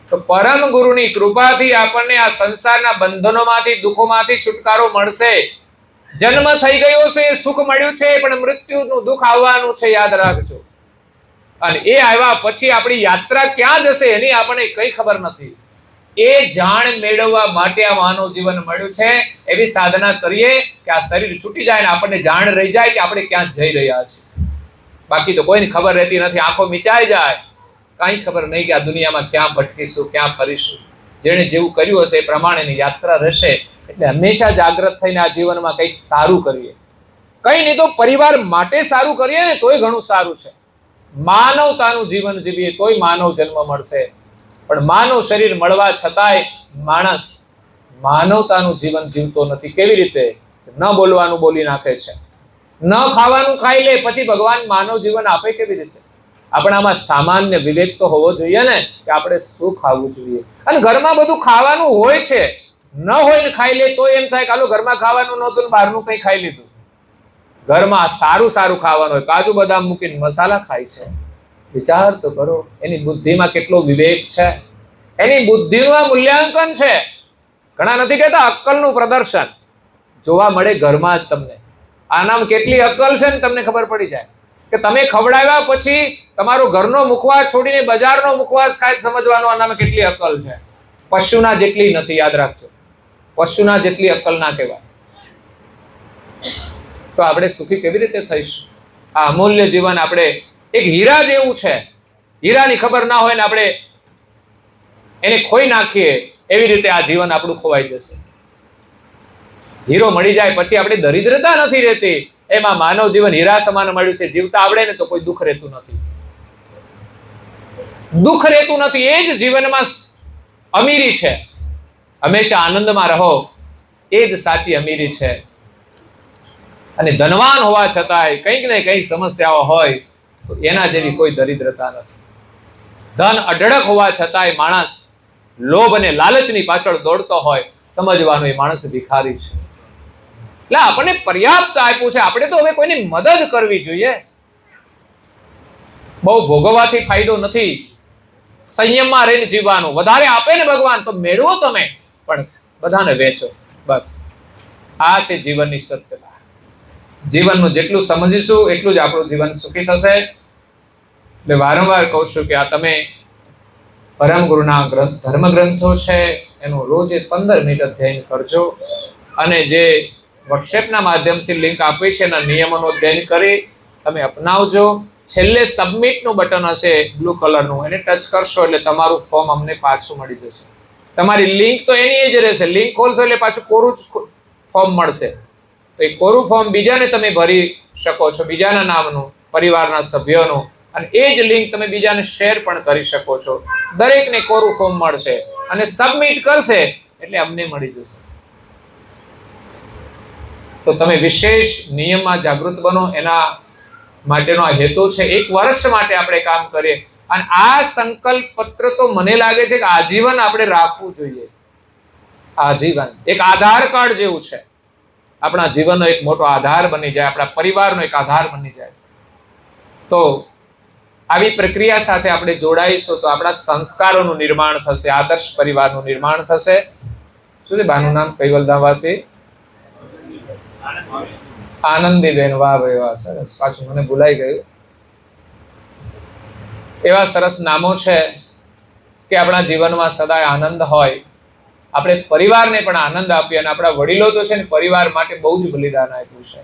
તો પરમ ગુરુની કૃપાથી આપણને આ સંસારના બંધનોમાંથી, દુઃખોમાંથી છુટકારો મળશે. જન્મ થઈ ગયો છે, સુખ મળ્યું છે, પણ મૃત્યુનું દુઃખ આવવાનું છે, યાદ રાખજો. અને એ આવ્યા પછી આપણી યાત્રા ક્યાં જશે એની આપણને કઈ ખબર નથી. એ જાણ મેળવવા માટે આ માનવ જીવન મળ્યું છે. એવી સાધના કરીએ કે આ શરીર છૂટી જાય ને આપણને જાણ રહી જાય કે આપણે ક્યાં જઈ રહ્યા છીએ. બાકી તો કોઈને ખબર રહેતી નથી. આંખો મિચાઈ જાય, કાંઈ ખબર નહીં કે આ દુનિયામાં ક્યાં ભટકીશું, ક્યાં ફરીશું. જેણે જેવું કર્યું હશે એ પ્રમાણેની યાત્રા રહેશે. એટલે હંમેશા જાગૃત થઈને આ જીવનમાં કંઈક સારું કરીએ. કઈ નહીં તો પરિવાર માટે સારું કરીએ ને તોય ઘણું સારું છે. માનવતાનું જીવન જીવીએ તોય માનવ જન્મ મળશે. પણ માનવ શરીર મળવા છતાંય માણસ માનવતાનું જીવન જીવતો નથી. કેવી રીતે? ન બોલવાનું બોલી નાખે છે, ન ખાવાનું ખાઈ લે, પછી ભગવાન માનવ જીવન આપે કેવી રીતે? આપણામાં સામાન્ય વિવેક તો હોવો જોઈએ ને કે આપણે શું ખાવું જોઈએ. અને ઘરમાં બધું ખાવાનું હોય છે, ન હોય ને ખાઈ લે તો એમ થાય કે હાલો ઘરમાં ખાવાનું નહોતું ને બહારનું કંઈ ખાઈ લીધું. ઘરમાં સારું સારું ખાવાનું હોય, કાજુ બદામ મૂકીને મસાલા ખાય છે. વિચાર તો કરો, એની બુદ્ધિમાં કેટલો વિવેક છે, એની બુદ્ધિનું આ મૂલ્યાંકન છે. ઘણા નથી કહેતા અક્કલનું પ્રદર્શન જોવા મળે ઘરમાં જ. તમને આનામાં કેટલી અક્કલ છે ને તમને ખબર પડી જાય કે તમે ખવડાવ્યા પછી તમારો ઘરનો મુખવાસ છોડીને બજારનો મુખવાસ ખાય સમજવાનો આનામાં કેટલી અક્કલ છે. પશુના જેટલી નથી, યાદ રાખજો. પશુના જેટલી અક્કલ ના કહેવાય. તો આપણે સુખી કેવી રીતે થઈશું? આ અમૂલ્ય જીવન આપણે એક હીરા જેવું છે. હીરાની ખબર ના હોય ને આપણે એને ખોઈ નાખીએ એવી રીતે આ જીવન આપણું ખોવાઈ જશે. હીરો મળી જાય પછી આપણી દરિદ્રતા નથી રહેતી. એમાં માનવ જીવન હીરા સમાન મળ્યું છે. જીવતા આવડે ને તો કોઈ દુઃખ રહેતું નથી. દુઃખ રહેતું નથી. એ જ જીવનમાં અમીરી છે. હંમેશા આનંદમાં રહો, એ જ સાચી અમીરી છે. અને ધનવાન હોવા છતાંય કંઈક ને કંઈક સમસ્યાઓ હોય તો એના જેવી કોઈ દરિદ્રતા નથી. ધન અઢળક હોવા છતાંય માણસ લોભ અને લાલચની પાછળ દોડતો હોય, સમજવાનો એ માણસ ભિખારી છે. એટલે આપણને પર્યાપ્ત આપ્યું છે, આપણે તો હવે કોઈની મદદ કરવી જોઈએ. બહુ ભોગવવાથી ફાયદો નથી. સંયમમાં રહીને જીવવાનું. વધારે આપે ને ભગવાન તો મેળવો તમે, પણ બધાને વેચો. બસ આ છે જીવનની સત્યતા. જીવનનું જેટલું સમજીશું એટલું જ આપણું જીવન સુખી થશે. એટલે વારંવાર કહું છું કે આ તમે પરમ ગુરુના ધર્મ ગ્રંથો છે એનું રોજ 15 મિનિટ અધ્યયન કરજો. અને જે વોટ્સએપના માધ્યમથી લિંક આપી છે એના નિયમોનું અધ્યયન કરી તમે અપનાવજો. છેલ્લે સબમિટનું બટન હશે બ્લુ કલરનું, એને ટચ કરશો એટલે તમારું ફોર્મ અમને પાછું મળી જશે. તમારી લિંક તો એની જ રહેશે. લિંક ખોલશો એટલે પાછું કોરું જ ફોર્મ મળશે. તો એ કોરું ફોર્મ બીજાને તમે ભરી શકો છો, બીજાના નામનું, પરિવારના સભ્યોનું. અને એ જ લિંક તમે બીજાને શેર પણ કરી શકો છો. દરેકને કોરું ફોર્મ મળશે અને સબમિટ કરશે એટલે અમને મળી જશે. તો તમે વિશેષ નિયમમાં જાગૃત બનો, એના માટેનો આ હેતુ છે. 1 વર્ષ માટે આપણે કામ કરીએ. અને આ સંકલ્પ પત્ર તો મને લાગે છે કે આજીવન આપણે રાખવું જોઈએ. આજીવન એક આધાર કાર્ડ જેવું છે. આપણા જીવનનો એક મોટો આધાર બની જાય, આપણા પરિવારનો એક આધાર બની જાય. તો આવી પ્રક્રિયા સાથે આપણે જોડાઈશું તો આપણા સંસ્કારોનું નિર્માણ થશે, આદર્શ પરિવારનું નિર્માણ થશે. શું છે બાનું નામ? કૈવલધામવાસી આનંદીબેન. વાહ ભાઈ વાહ, સરસ. પાછું મને ભૂલાઈ ગયું. એવા સરસ નામો છે કે આપણા જીવનમાં સદાય આનંદ હોય. આપણે પરિવારને પણ આનંદ આપીએ. અને આપણા વડીલો તો છે ને પરિવાર માટે બહુ જ બલિદાન આપ્યું છે.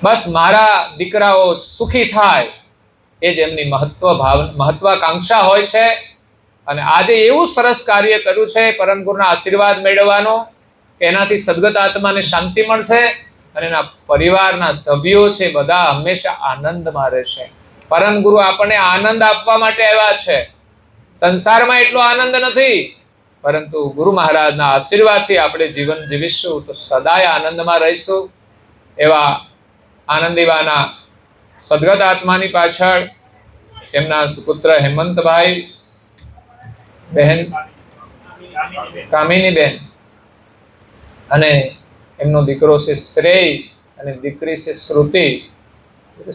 બસ મારા દીકરાઓ સુખી થાય એ જ એમની મહત્વાકાંક્ષા હોય છે. અને આજે એવું સરસ કાર્ય કર્યું છે પરમ ગુરુના આશીર્વાદ મેળવવાનો કે એનાથી સદગત આત્માને શાંતિ મળશે અને એના પરિવારના સભ્યો છે બધા હંમેશા આનંદમાં રહેશે. પરમ ગુરુ આપણને આનંદ આપવા માટે આવ્યા છે. સંસારમાં એટલો આનંદ નથી, પરંતુ ગુરુ મહારાજના આશીર્વાદથી આપણે જીવન જીવીશું તો સદાય આનંદમાં રહીશું. એવા આનંદીબાના સદગત આત્માની પાછળ એમના સુપુત્ર હેમંતભાઈ, બહેન કામિનીબેન અને એમનો દીકરો છે શ્રેય અને દીકરી છે શ્રુતિ.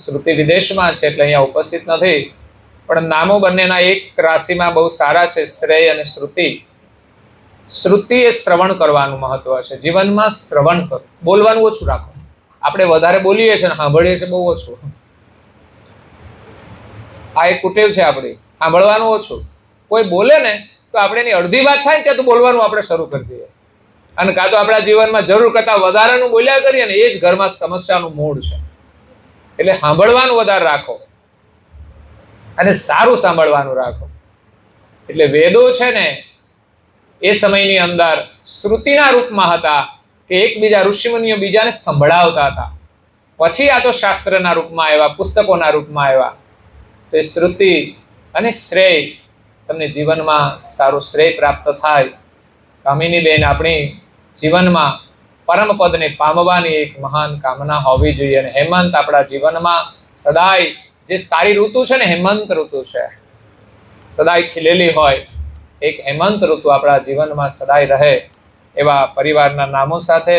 શ્રુતિ વિદેશમાં છે એટલે અહીંયા ઉપસ્થિત નથી, પણ નામો બંનેના એક રાશિમાં બહુ સારા છે, શ્રેય અને શ્રુતિ. શ્રુતિ એ શ્રવણ કરવાનું મહત્વ છે. જીવનમાં શ્રવણ કરો, બોલવાનું ઓછું રાખો. આપણે વધારે બોલીએ છીએ ને સાંભળીએ છીએ બહુ ઓછું. આ એક કુટેવ છે આપણી, સાંભળવાનું ઓછું. કોઈ બોલે ને તો આપણે એની અડધી વાત થાય ને ત્યાં તો બોલવાનું આપણે શરૂ કરી દઈએ. અને કાં તો આપણા જીવનમાં જરૂર કરતાં વધારાનું બોલ્યા કરીએ ને એ જ ઘરમાં સમસ્યાનું મૂળ છે. એટલે સાંભળવાનું વધારે રાખો અને સારું સાંભળવાનું રાખો. એટલે વેદો છે ને એ સમયની અંદર શ્રુતિના રૂપમાં હતા કે એકબીજા ઋષિમુનિઓ બીજાને સંભળાવતા હતા. પછી આ તો શાસ્ત્રના રૂપમાં આવ્યા, પુસ્તકોના રૂપમાં આવ્યા. તો એ શ્રુતિ અને શ્રેય, તમને જીવનમાં સારું શ્રેય પ્રાપ્ત થાય. કામિની બેન, આપણી જીવનમાં પરમ પદને પામવાની એક મહાન કામના હોવી જોઈએ. અને હેમંત આપણા જીવનમાં સદાય, જે સારી ઋતુ છે ને, હેમંત ઋતુ છે, સદાય ખીલેલી હોય, એક હેમંત ઋતુ આપણા જીવનમાં સદાય રહે. એવા પરિવારના નામો સાથે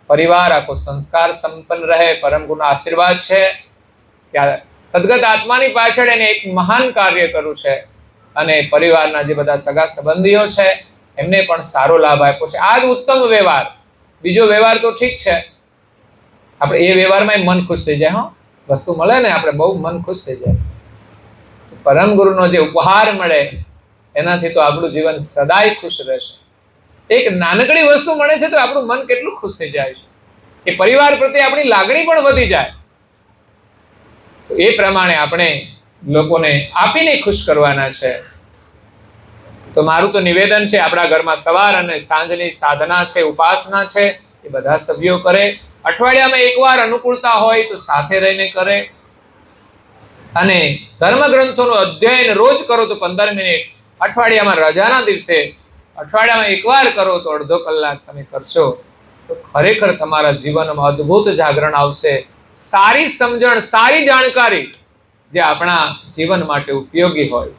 પરિવાર આખો સંસ્કાર સંપન્ન રહે. પરમ ગુરુના આશીર્વાદ છે કે આ સદગત આત્માની પાછળ એને એક મહાન કાર્ય કર્યું છે, અને પરિવારના જે બધા સગા સંબંધીઓ છે એમને પણ સારો લાભ આપ્યો છે. આ જ ઉત્તમ વ્યવહાર. બીજો વ્યવહાર તો ઠીક છે, આપણે એ વ્યવહારમાં મન ખુશ થઈ જાય. વસ્તુ મળે ને, આપણે બહુ મન ખુશ થઈ જાય. પરમ ગુરુનો જે ઉપહાર મળે એનાથી તો આપણું જીવન સદાય ખુશ રહેશે. એક નાનકડી વસ્તુ મળે છે તો આપણું મન કેટલું ખુશ થઈ જાય છે. એ પરિવાર પ્રત્યે આપણી લાગણી પણ વધી જાય. તો એ પ્રમાણે આપણે લોકોને આપીને ખુશ કરવાના છે. તો મારું તો નિવેદન છે, આપણા ઘરમાં સવાર અને સાંજની સાધના છે, ઉપાસના છે, એ બધા સભ્યો કરે. અઠવાડિયામાં એકવાર અનુકૂળતા હોય તો સાથે રહીને કરે. અને ધર્મગ્રંથોનું અધ્યયન રોજ કરો તો 15 મિનિટ, અઠવાડિયામાં રજાના દિવસે અઠવાડિયામાં એકવાર કરો તો અડધો કલાક તમે કરશો તો ખરેખર તમારા જીવનમાં અદ્ભુત જાગરણ આવશે. સારી સમજણ, સારી જાણકારી જે આપણા જીવન માટે ઉપયોગી હોય,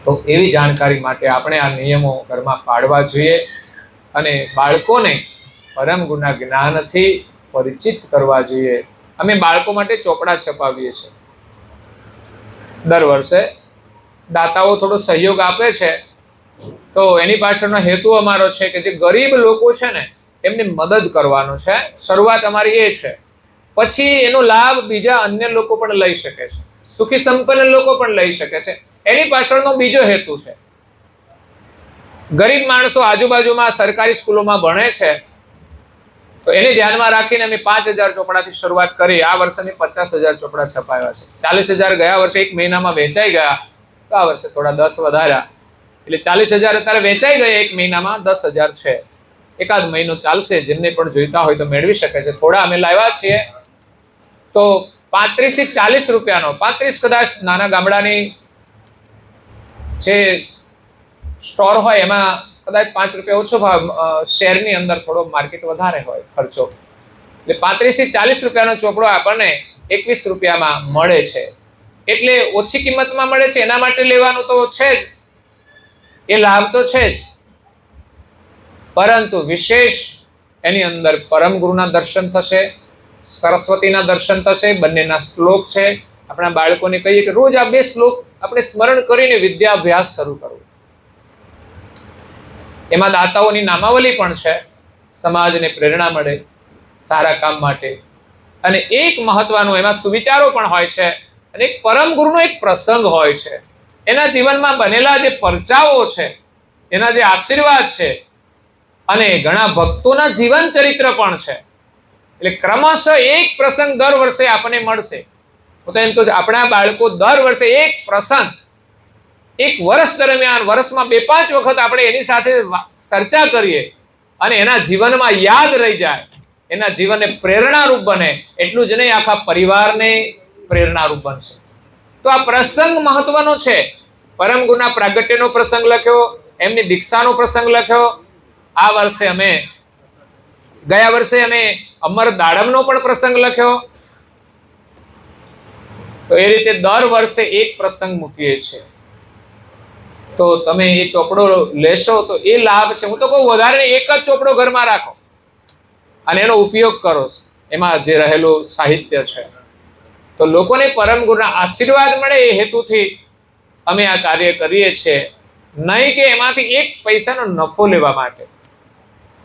તો એવી જાણકારી માટે આપણે આ નિયમો ઘરમાં પાડવા જોઈએ. અને બાળકોને પરમ ગુરુના જ્ઞાનથી પરિચિત કરવા જોઈએ. અમે બાળકો માટે ચોપડા છપાવીએ છીએ. દર વર્ષે દાતાઓ થોડો સહયોગ આપે છે, તો એની પાછળનો હેતુ અમારો છે કે જે ગરીબ લોકો છે ને એમને મદદ કરવાનો છે. શરૂઆત અમારી એ છે. પછી એનો લાભ બીજા અન્ય લોકો પણ લઈ શકે છે, સુખી સંપન્ન લોકો પણ લઈ શકે છે. એની પાછળનો બીજો હેતુ છે. ગરીબ માણસો આજુબાજુમાં સરકારી સ્કૂલોમાં ભણે છે, તો એને ધ્યાનમાં રાખીને અમે 5000 ચોપડાથી શરૂઆત કરી. આ વર્ષે 50,000 ચોપડા છપાયા છે. 40,000 ગયા વર્ષે એક મહિનામાં વેચાઈ ગયા, તો આ વર્ષે થોડા 10 વધાર્યા, એટલે 40,000 અત્યારે વેચાઈ ગયા. એક મહિનામાં 10,000 છે. એકાદ મહિનો ચાલશે, જેમને પણ જોઈતા હોય તો મેળવી શકે છે. થોડા અમે લાવ્યા છીએ, તો 35 થી 40 રૂપિયાનો, 35 કદાચ નાના ગામડાની જે સ્ટોર હોય એમાં કદાચ 5 રૂપિયા ઓછો ભાવ, શહેરની અંદર થોડો માર્કેટ વધારે હોય ખર્ચો, એટલે 35 થી 40 રૂપિયાનો ચોપડો આપણને 21 રૂપિયામાં મળે છે. એટલે ઓછી કિંમતમાં મળે છે, એના માટે લેવાનું તો છે જ, એ લાભ તો છે જ. પરંતુ વિશેષ એની અંદર પરમ ગુરુના દર્શન થશે, સરસ્વતીના દર્શન થશે. બંનેના શ્લોક છે. આપણા બાળકોને કહીએ કે રોજ આ 2 શ્લોક આપણે સ્મરણ કરીને વિદ્યાભ્યાસ શરૂ કરવો. એમાં દાતાઓની નામાવલી પણ છે, સમાજને પ્રેરણા મળે સારા કામ માટે. અને એક મહત્વનું એમાં સુવિચારો પણ હોય છે, અને એક પરમ ગુરુનો એક પ્રસંગ હોય છે. એના જીવનમાં બનેલા જે પરચાઓ છે, એના જે આશીર્વાદ છે, અને ઘણા ભક્તોના જીવન ચરિત્ર પણ છે. એટલે ક્રમશઃ એક પ્રસંગ દર વર્ષે આપણને મળશે. હું તો એમ કહું છું, આપણા બાળકો દર વર્ષે એક પ્રસંગ, એક વર્ષ દરમિયાન, વર્ષમાં 2-5 વખત આપણે એની સાથે ચર્ચા કરીએ અને એના જીવનમાં યાદ રહી જાય, એના જીવનને પ્રેરણારૂપ બને. એટલું જ નહીં, આખા પરિવારને પ્રેરણારૂપ બનશે. તો આ પ્રસંગ મહત્વનો છે. પરમ ગુરુના પ્રાગટ્યનો પ્રસંગ લખ્યો, એમની દીક્ષાનો પ્રસંગ લખ્યો. આ વર્ષે ગયા વર્ષે અમે અમર દાડમનો પણ પ્રસંગ લખ્યો. તો એ રીતે દર વર્ષે એક પ્રસંગ મૂકીએ છીએ. તો તમે એ ચોપડો લેશો તો એ લાભ છે. હું તો કહું, વધારે એક જ ચોપડો ઘરમાં રાખો અને એનો ઉપયોગ કરો. એમાં જે રહેલું સાહિત્ય છે, તો લોકોને પરમ ગુરુના આશીર્વાદ મળે, એ હેતુથી અમે આ કાર્ય કરીએ છીએ. નહીં કે એમાંથી 1 પૈસાનો નફો લેવા માટે.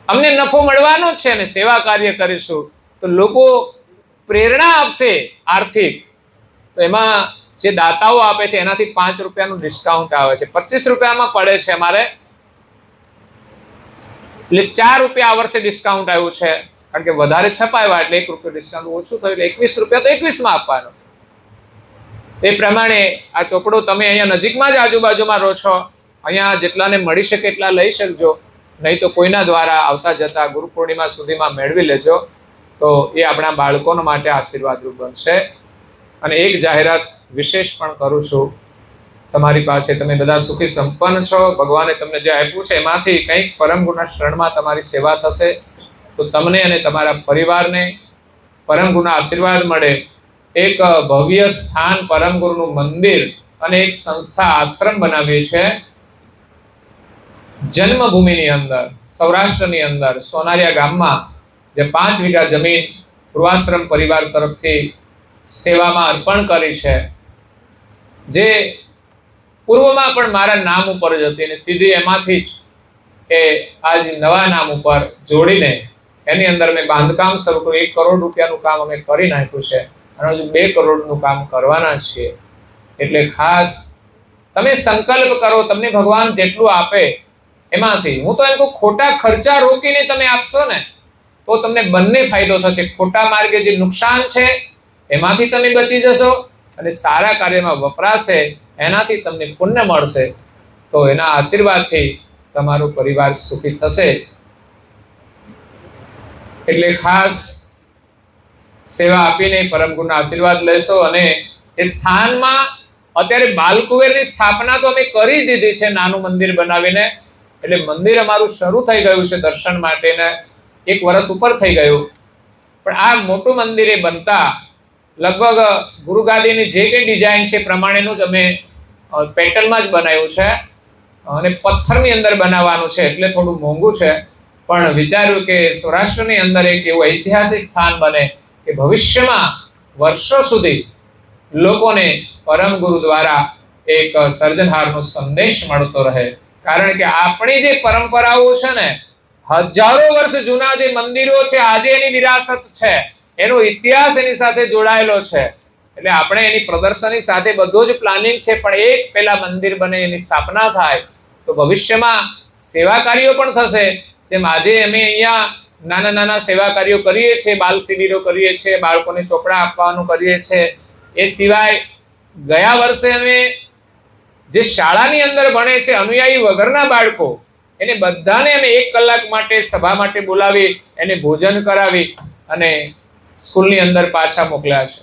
અમને નફો મળવાનો જ છે, અને સેવા કાર્ય કરીશું તો લોકો પ્રેરણા આપશે આર્થિક. તો એમાં જે દાતાઓ આપે છે એનાથી 5 રૂપિયાનું ડિસ્કાઉન્ટ આવે છે. 25 રૂપિયામાં પડે છે અમારે, એટલે 4 રૂપિયા આ વર્ષે ડિસ્કાઉન્ટ આવ્યું છે. કારણ કે વધારે છપાવ્યા એટલે 1 રૂપિયો ડિસ્કાઉન્ટ ઓછું થયું, એટલે 21 રૂપિયા તો 21માં આપવાનો. એ પ્રમાણે આ ચોપડો તમે અહીંયા નજીકમાં જ આજુબાજુમાં રહો છો, અહીંયા જેટલાને મળી શકે એટલા લઈ શકજો, નહીં તો કોઈના દ્વારા આવતા જતા ગુરુ પૂર્ણિમા સુધીમાં મેળવી લેજો, તો એ આપણા બાળકોના માટે આશીર્વાદરૂપ બનશે. અને એક જાહેરાત વિશેષ પણ કરું છું, તમારી પાસે તમે બધા સુખી સંપન્ન છો, ભગવાને તમને જે આપ્યું છે એમાંથી કંઈક પરમ ગુના શરણમાં તમારી સેવા થશે તો તમને અને તમારા પરિવારને પરમ ગુના આશીર્વાદ મળે. એક ભવ્ય સ્થાન પરમ ગુરુનું મંદિર અને એક સંસ્થા આશ્રમ બનાવી છે જન્મભૂમિની અંદર, સૌરાષ્ટ્રની અંદર સોનારિયા ગામમાં, જે 5 વીઘા જમીન પૂર્વાશ્રમ પરિવાર તરફથી સેવામાં અર્પણ કરી છે, જે પૂર્વમાં પણ મારા નામ ઉપર જ હતી અને સીધી એમાંથી જ એ આજ નવા નામ ઉપર જોડીને એની અંદર મેં બાંધકામ શરૂ કર્યું. 1 કરોડ રૂપિયાનું કામ અમે કરી નાખ્યું છે અને હજુ 2 કરોડનું કામ કરવાના છીએ. એટલે ખાસ તમે સંકલ્પ કરો, તમને ભગવાન જેટલું આપે એમાંથી, હું તો એમ કહું ખોટા ખર્ચા રોકીને તમે આપશો ને તો તમને બંને ફાયદો થશે. ખોટા માર્ગે જે નુકસાન છે એમાંથી તમે બચી જશો અને સારા કાર્યમાં વપરાશે એનાથી તમને પુણ્ય મળશે. તો એના આશીર્વાદથી તમારો પરિવાર સુખી થશે. એટલે ખાસ સેવા આપીને પરમ ગુરુના આશીર્વાદ લેશો. અને એ સ્થાનમાં અત્યારે બાલકુવેરની સ્થાપના તો અમે કરી દીધી છે નાનું મંદિર બનાવીને, એટલે મંદિર અમારું શરૂ થઈ ગયું છે દર્શન માટેને, 1 વર્ષ ઉપર થઈ ગયું. પણ આ મોટું મંદિર એ બનતા લગભગ ગુરુગાદીની જે કંઈ ડિઝાઇન છે પ્રમાણેનું જ અમે પેટર્નમાં જ બનાવ્યું છે અને પથ્થરની અંદર બનાવવાનું છે, એટલે થોડું મોંઘું છે. પણ વિચાર્યું કે સૌરાષ્ટ્રની અંદર એક એવું ઐતિહાસિક સ્થાન બને કે ભવિષ્યમાં વર્ષો સુધી લોકોને પરમ ગુરુ દ્વારા એક સર્જનહારનો સંદેશ મળતો રહે. કારણ કે આપણી જે પરંપરાઓ છે ને, હજારો વર્ષ જૂના જે મંદિરો છે, આજે એની વિરાસત છે, એનો ઇતિહાસ એની સાથે જોડાયેલો છે. એટલે આપણે એની પ્રદર્શની સાથે બધું જ પ્લાનિંગ છે, પણ એક પેલા મંદિર બને, એની સ્થાપના થાય તો ભવિષ્યમાં સેવા કાર્યો પણ થશે. જેમ આજે અમે અહીંયા નાના નાના સેવા કાર્યો કરીએ છીએ, બાલ શિબિરો કરીએ છીએ, બાળકોને ચોપડા આપવાનું કરીએ છીએ. એ સિવાય ગયા વર્ષે અમે જે શાળાની અંદર ભણે છે અનુયાયી વગરના બાળકો, એને બધાને અમે 1 કલાક માટે સભા માટે બોલાવી, એને ભોજન કરાવી અને સ્કૂલની અંદર પાછા મોકલ્યા છે.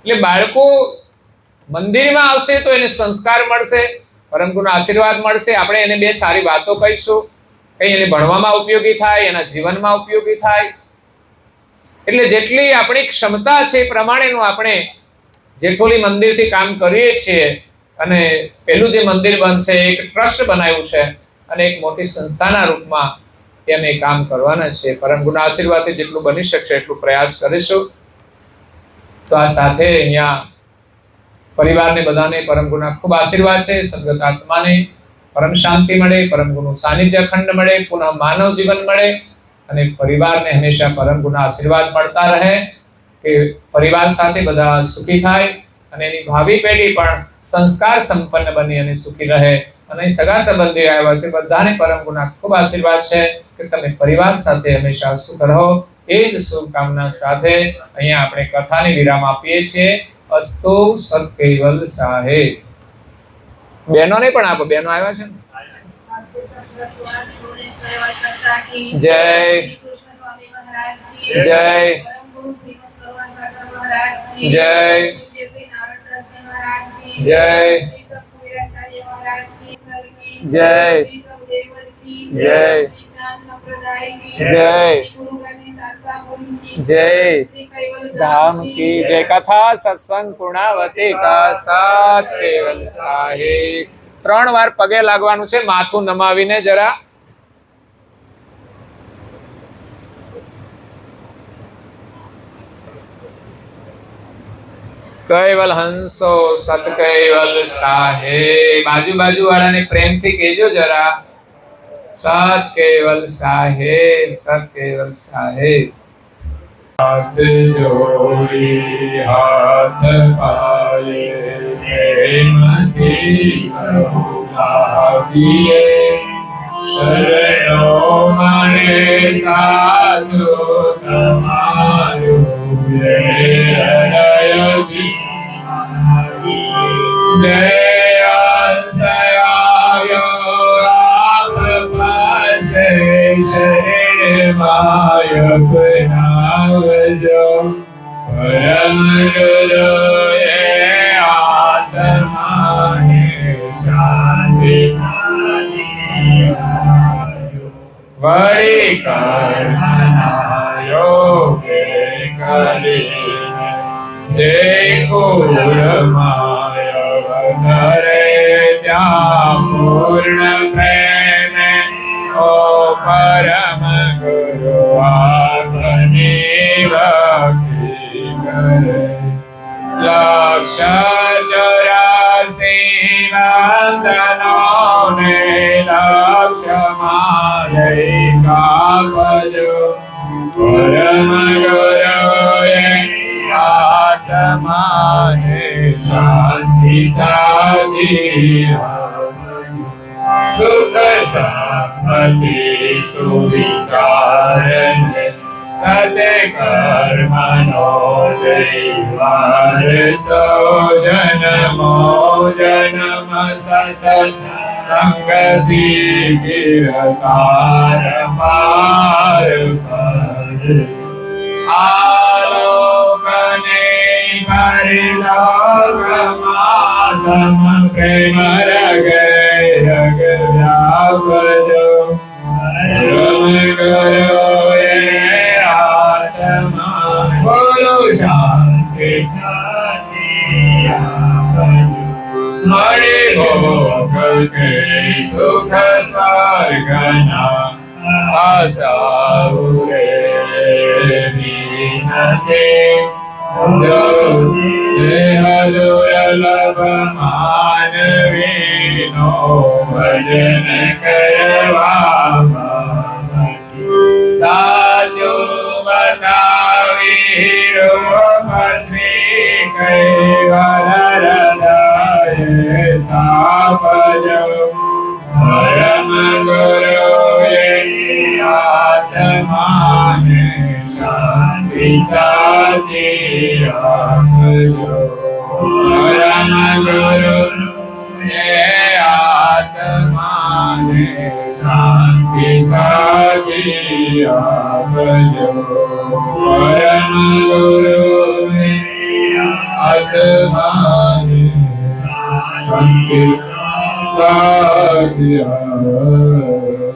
એટલે બાળકો મંદિરમાં આવશે તો એને સંસ્કાર મળશે, પરમ ગુરુના આશીર્વાદ મળશે. આપણે એને 2 સારી વાતો કહીશું, કંઈ એને ભણવામાં ઉપયોગી થાય, એના જીવનમાં ઉપયોગી થાય. એટલે જેટલી આપણી ક્ષમતા છે એ પ્રમાણેનું આપણે જેઠોલી મંદિરથી કામ કરીએ છીએ. અને પેલું જે મંદિર બનશે એક ટ્રસ્ટ બનાવ્યું છે અને એક મોટી સંસ્થાના રૂપમાં અમે કામ કરવાના છે. પરમ ગુરુના આશીર્વાદથી જેટલું બની શકશે એટલું પ્રયાસ કરીશું. તો આ સાથે અહીંયા પરિવારને બધાને પરમ ગુરુના ખૂબ આશીર્વાદ છે. સદગત આત્માને પરમ શાંતિ મળે, પરમ ગુરુનું સાનિધ્ય અખંડ મળે, પુનઃ માનવ જીવન મળે અને પરિવારને હંમેશા પરમ ગુરુના આશીર્વાદ મળતા રહે કે પરિવાર સાથે બધા સુખી થાય અને એની ભાવિ પેઢી પણ સંસ્કાર સંપન્ન બની અને સુખી રહે. અને સગા સંબંધી આવ્યા છે બધાને પરમ ગુરુના ખૂબ આશીર્વાદ છે કે તમે પરિવાર સાથે હંમેશા સુખ રહો. એ જ શુભકામના સાથે અહીંયા આપણે કથાને વિરામ આપીએ છીએ. અસ્તુ સત કેવલ સાહેબ. બહેનોને પણ આપો, બહેનો આવ્યા છે ને. જય જય જય જય જય જય જય જય धाम की जय. कथा सत्संग पूर्णावती का साथ केवल साहिब. 3 વાર પગે લાગવાનું છે, માથું નમાવીને જરા. કૈવલ હંસો સત કૈવલ સાહેબ. બાજુ બાજુ વાળાને પ્રેમથી કહેજો જરા, સત કૈવલ સાહેબ, સત કૈવલ સાહેબ. હાથ જોડી હાથ પાયે પ્રેમથી સૌ ભાવીએ. શરણો મને સાધુ તમારું જય અંશયાય ગુરુએ આત્માને શાંતિ વળી કર્મના યોગે કરીને જે કુળમાય અવતરે ત્યાં પૂર્ણ પ્રેમે ઓ પરમ ગુરુ આપની ભક્તિ કરે લક્ષ 84 વંદનોને લક્ષમાં લઈ કાપજો પરમ ગુરુએ આત્માને શાંતિ સાજી સુખ સંપત્તિ સુવિચારને સતે કર્મનો દૈવાર સૌ જન્મો જન્મ સત સંગતિ ગિરતાર પાર આલોકને પરિલોકમાતમ પ્રેમ રગે રગ વ્યાપજો રમ કરો એ આત્મા બોલો શાંતિ મળી ભોગ કે સુખ સ્વર્ગના આશાઓ રે વિનતી દેહ દુર્લભ માનવીનો ભજન કરવા સાચું બતાવી રૂપ શ્રી કૈવલ હૃદય સ્થાપજો પરમ ગુરુએ આત્માને શાંતિ સાચી આપજો પરમ ગુરુએ આત્માને શાંતિ સાચી આપજો પરમ ગુરુએ આત્માને શાંતિ સાચી આપજો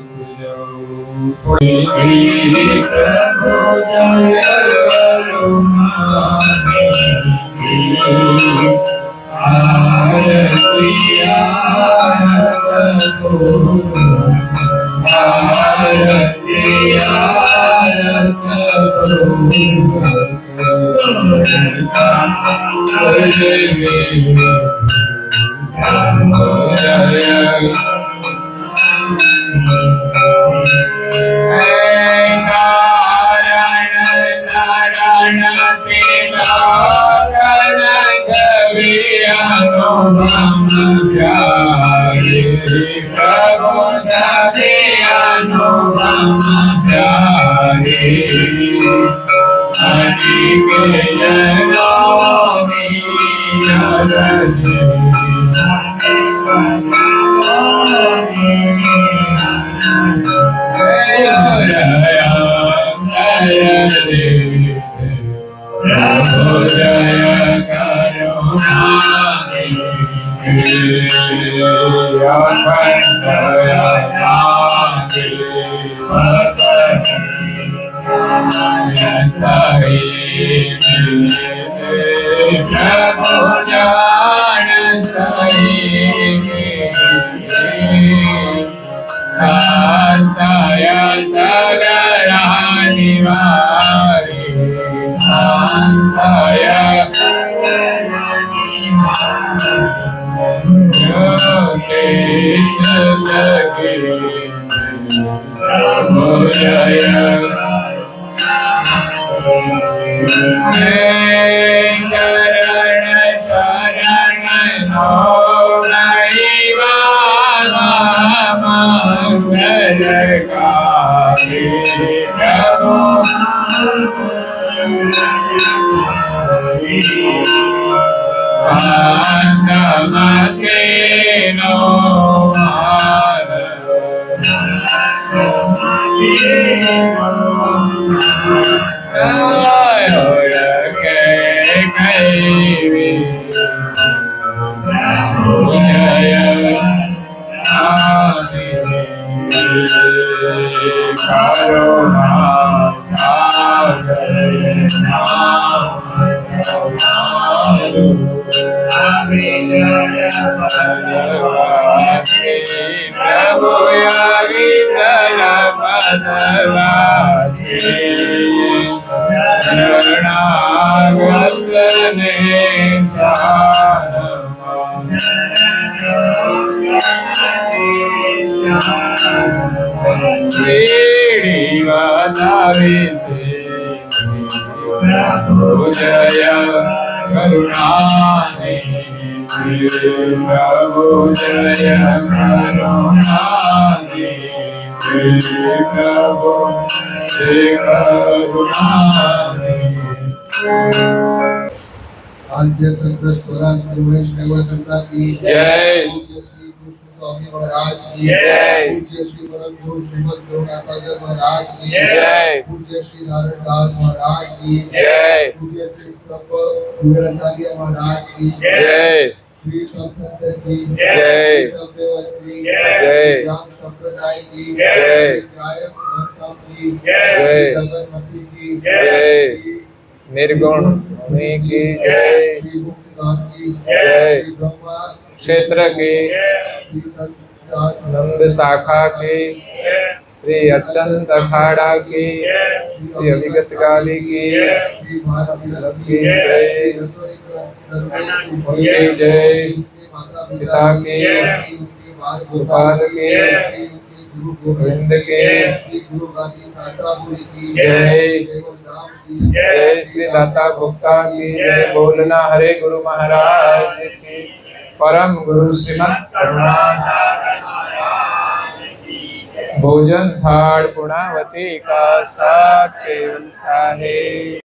Hey વાસી પ્રભુ આવી જનપદવાસી શરણાગતને શાનમાં સીડી વધાવી છે પ્રભુ જય કરુણાની પ્રભુ જય કરુણાની પ્રભુ જય કરુણાની आद्य संत स्वराज वैष्णव संता की जय। पूज्य श्री कृष्ण स्वामी महाराज की जय। पूज्य श्री परम गुरु श्रीमद करुणासागर महाराज की जय। पूज्य श्री नारायण दास महाराज की जय। पूज्य श्री सप वीराचार्य महाराज की जय। श्री संत की जय। सदेव की जय। ज्ञान संप्रदाय की जय। गायक धर्म की जय। जगन्मती की जय। निर्गुण मुनि की जय। श्री मुक्तिदान की जय। श्री ब्रह्मा क्षेत्र की श्री संत नंद शाखा की श्री अचंत अखाड़ा की श्री अभिगत गाली की श्री भारती की जय। उनकी जय। पिता की गोपाल की गोविंद की श्री गुरु गादी सासापुरी की जय। देवधाम की जय। श्री दाता भुक्ता की जय। बोलना हरे गुरु महाराज की परम गुरु श्रीमद करुणासागर भोजन थाड़ पूर्णावती का साथ केवल साहे।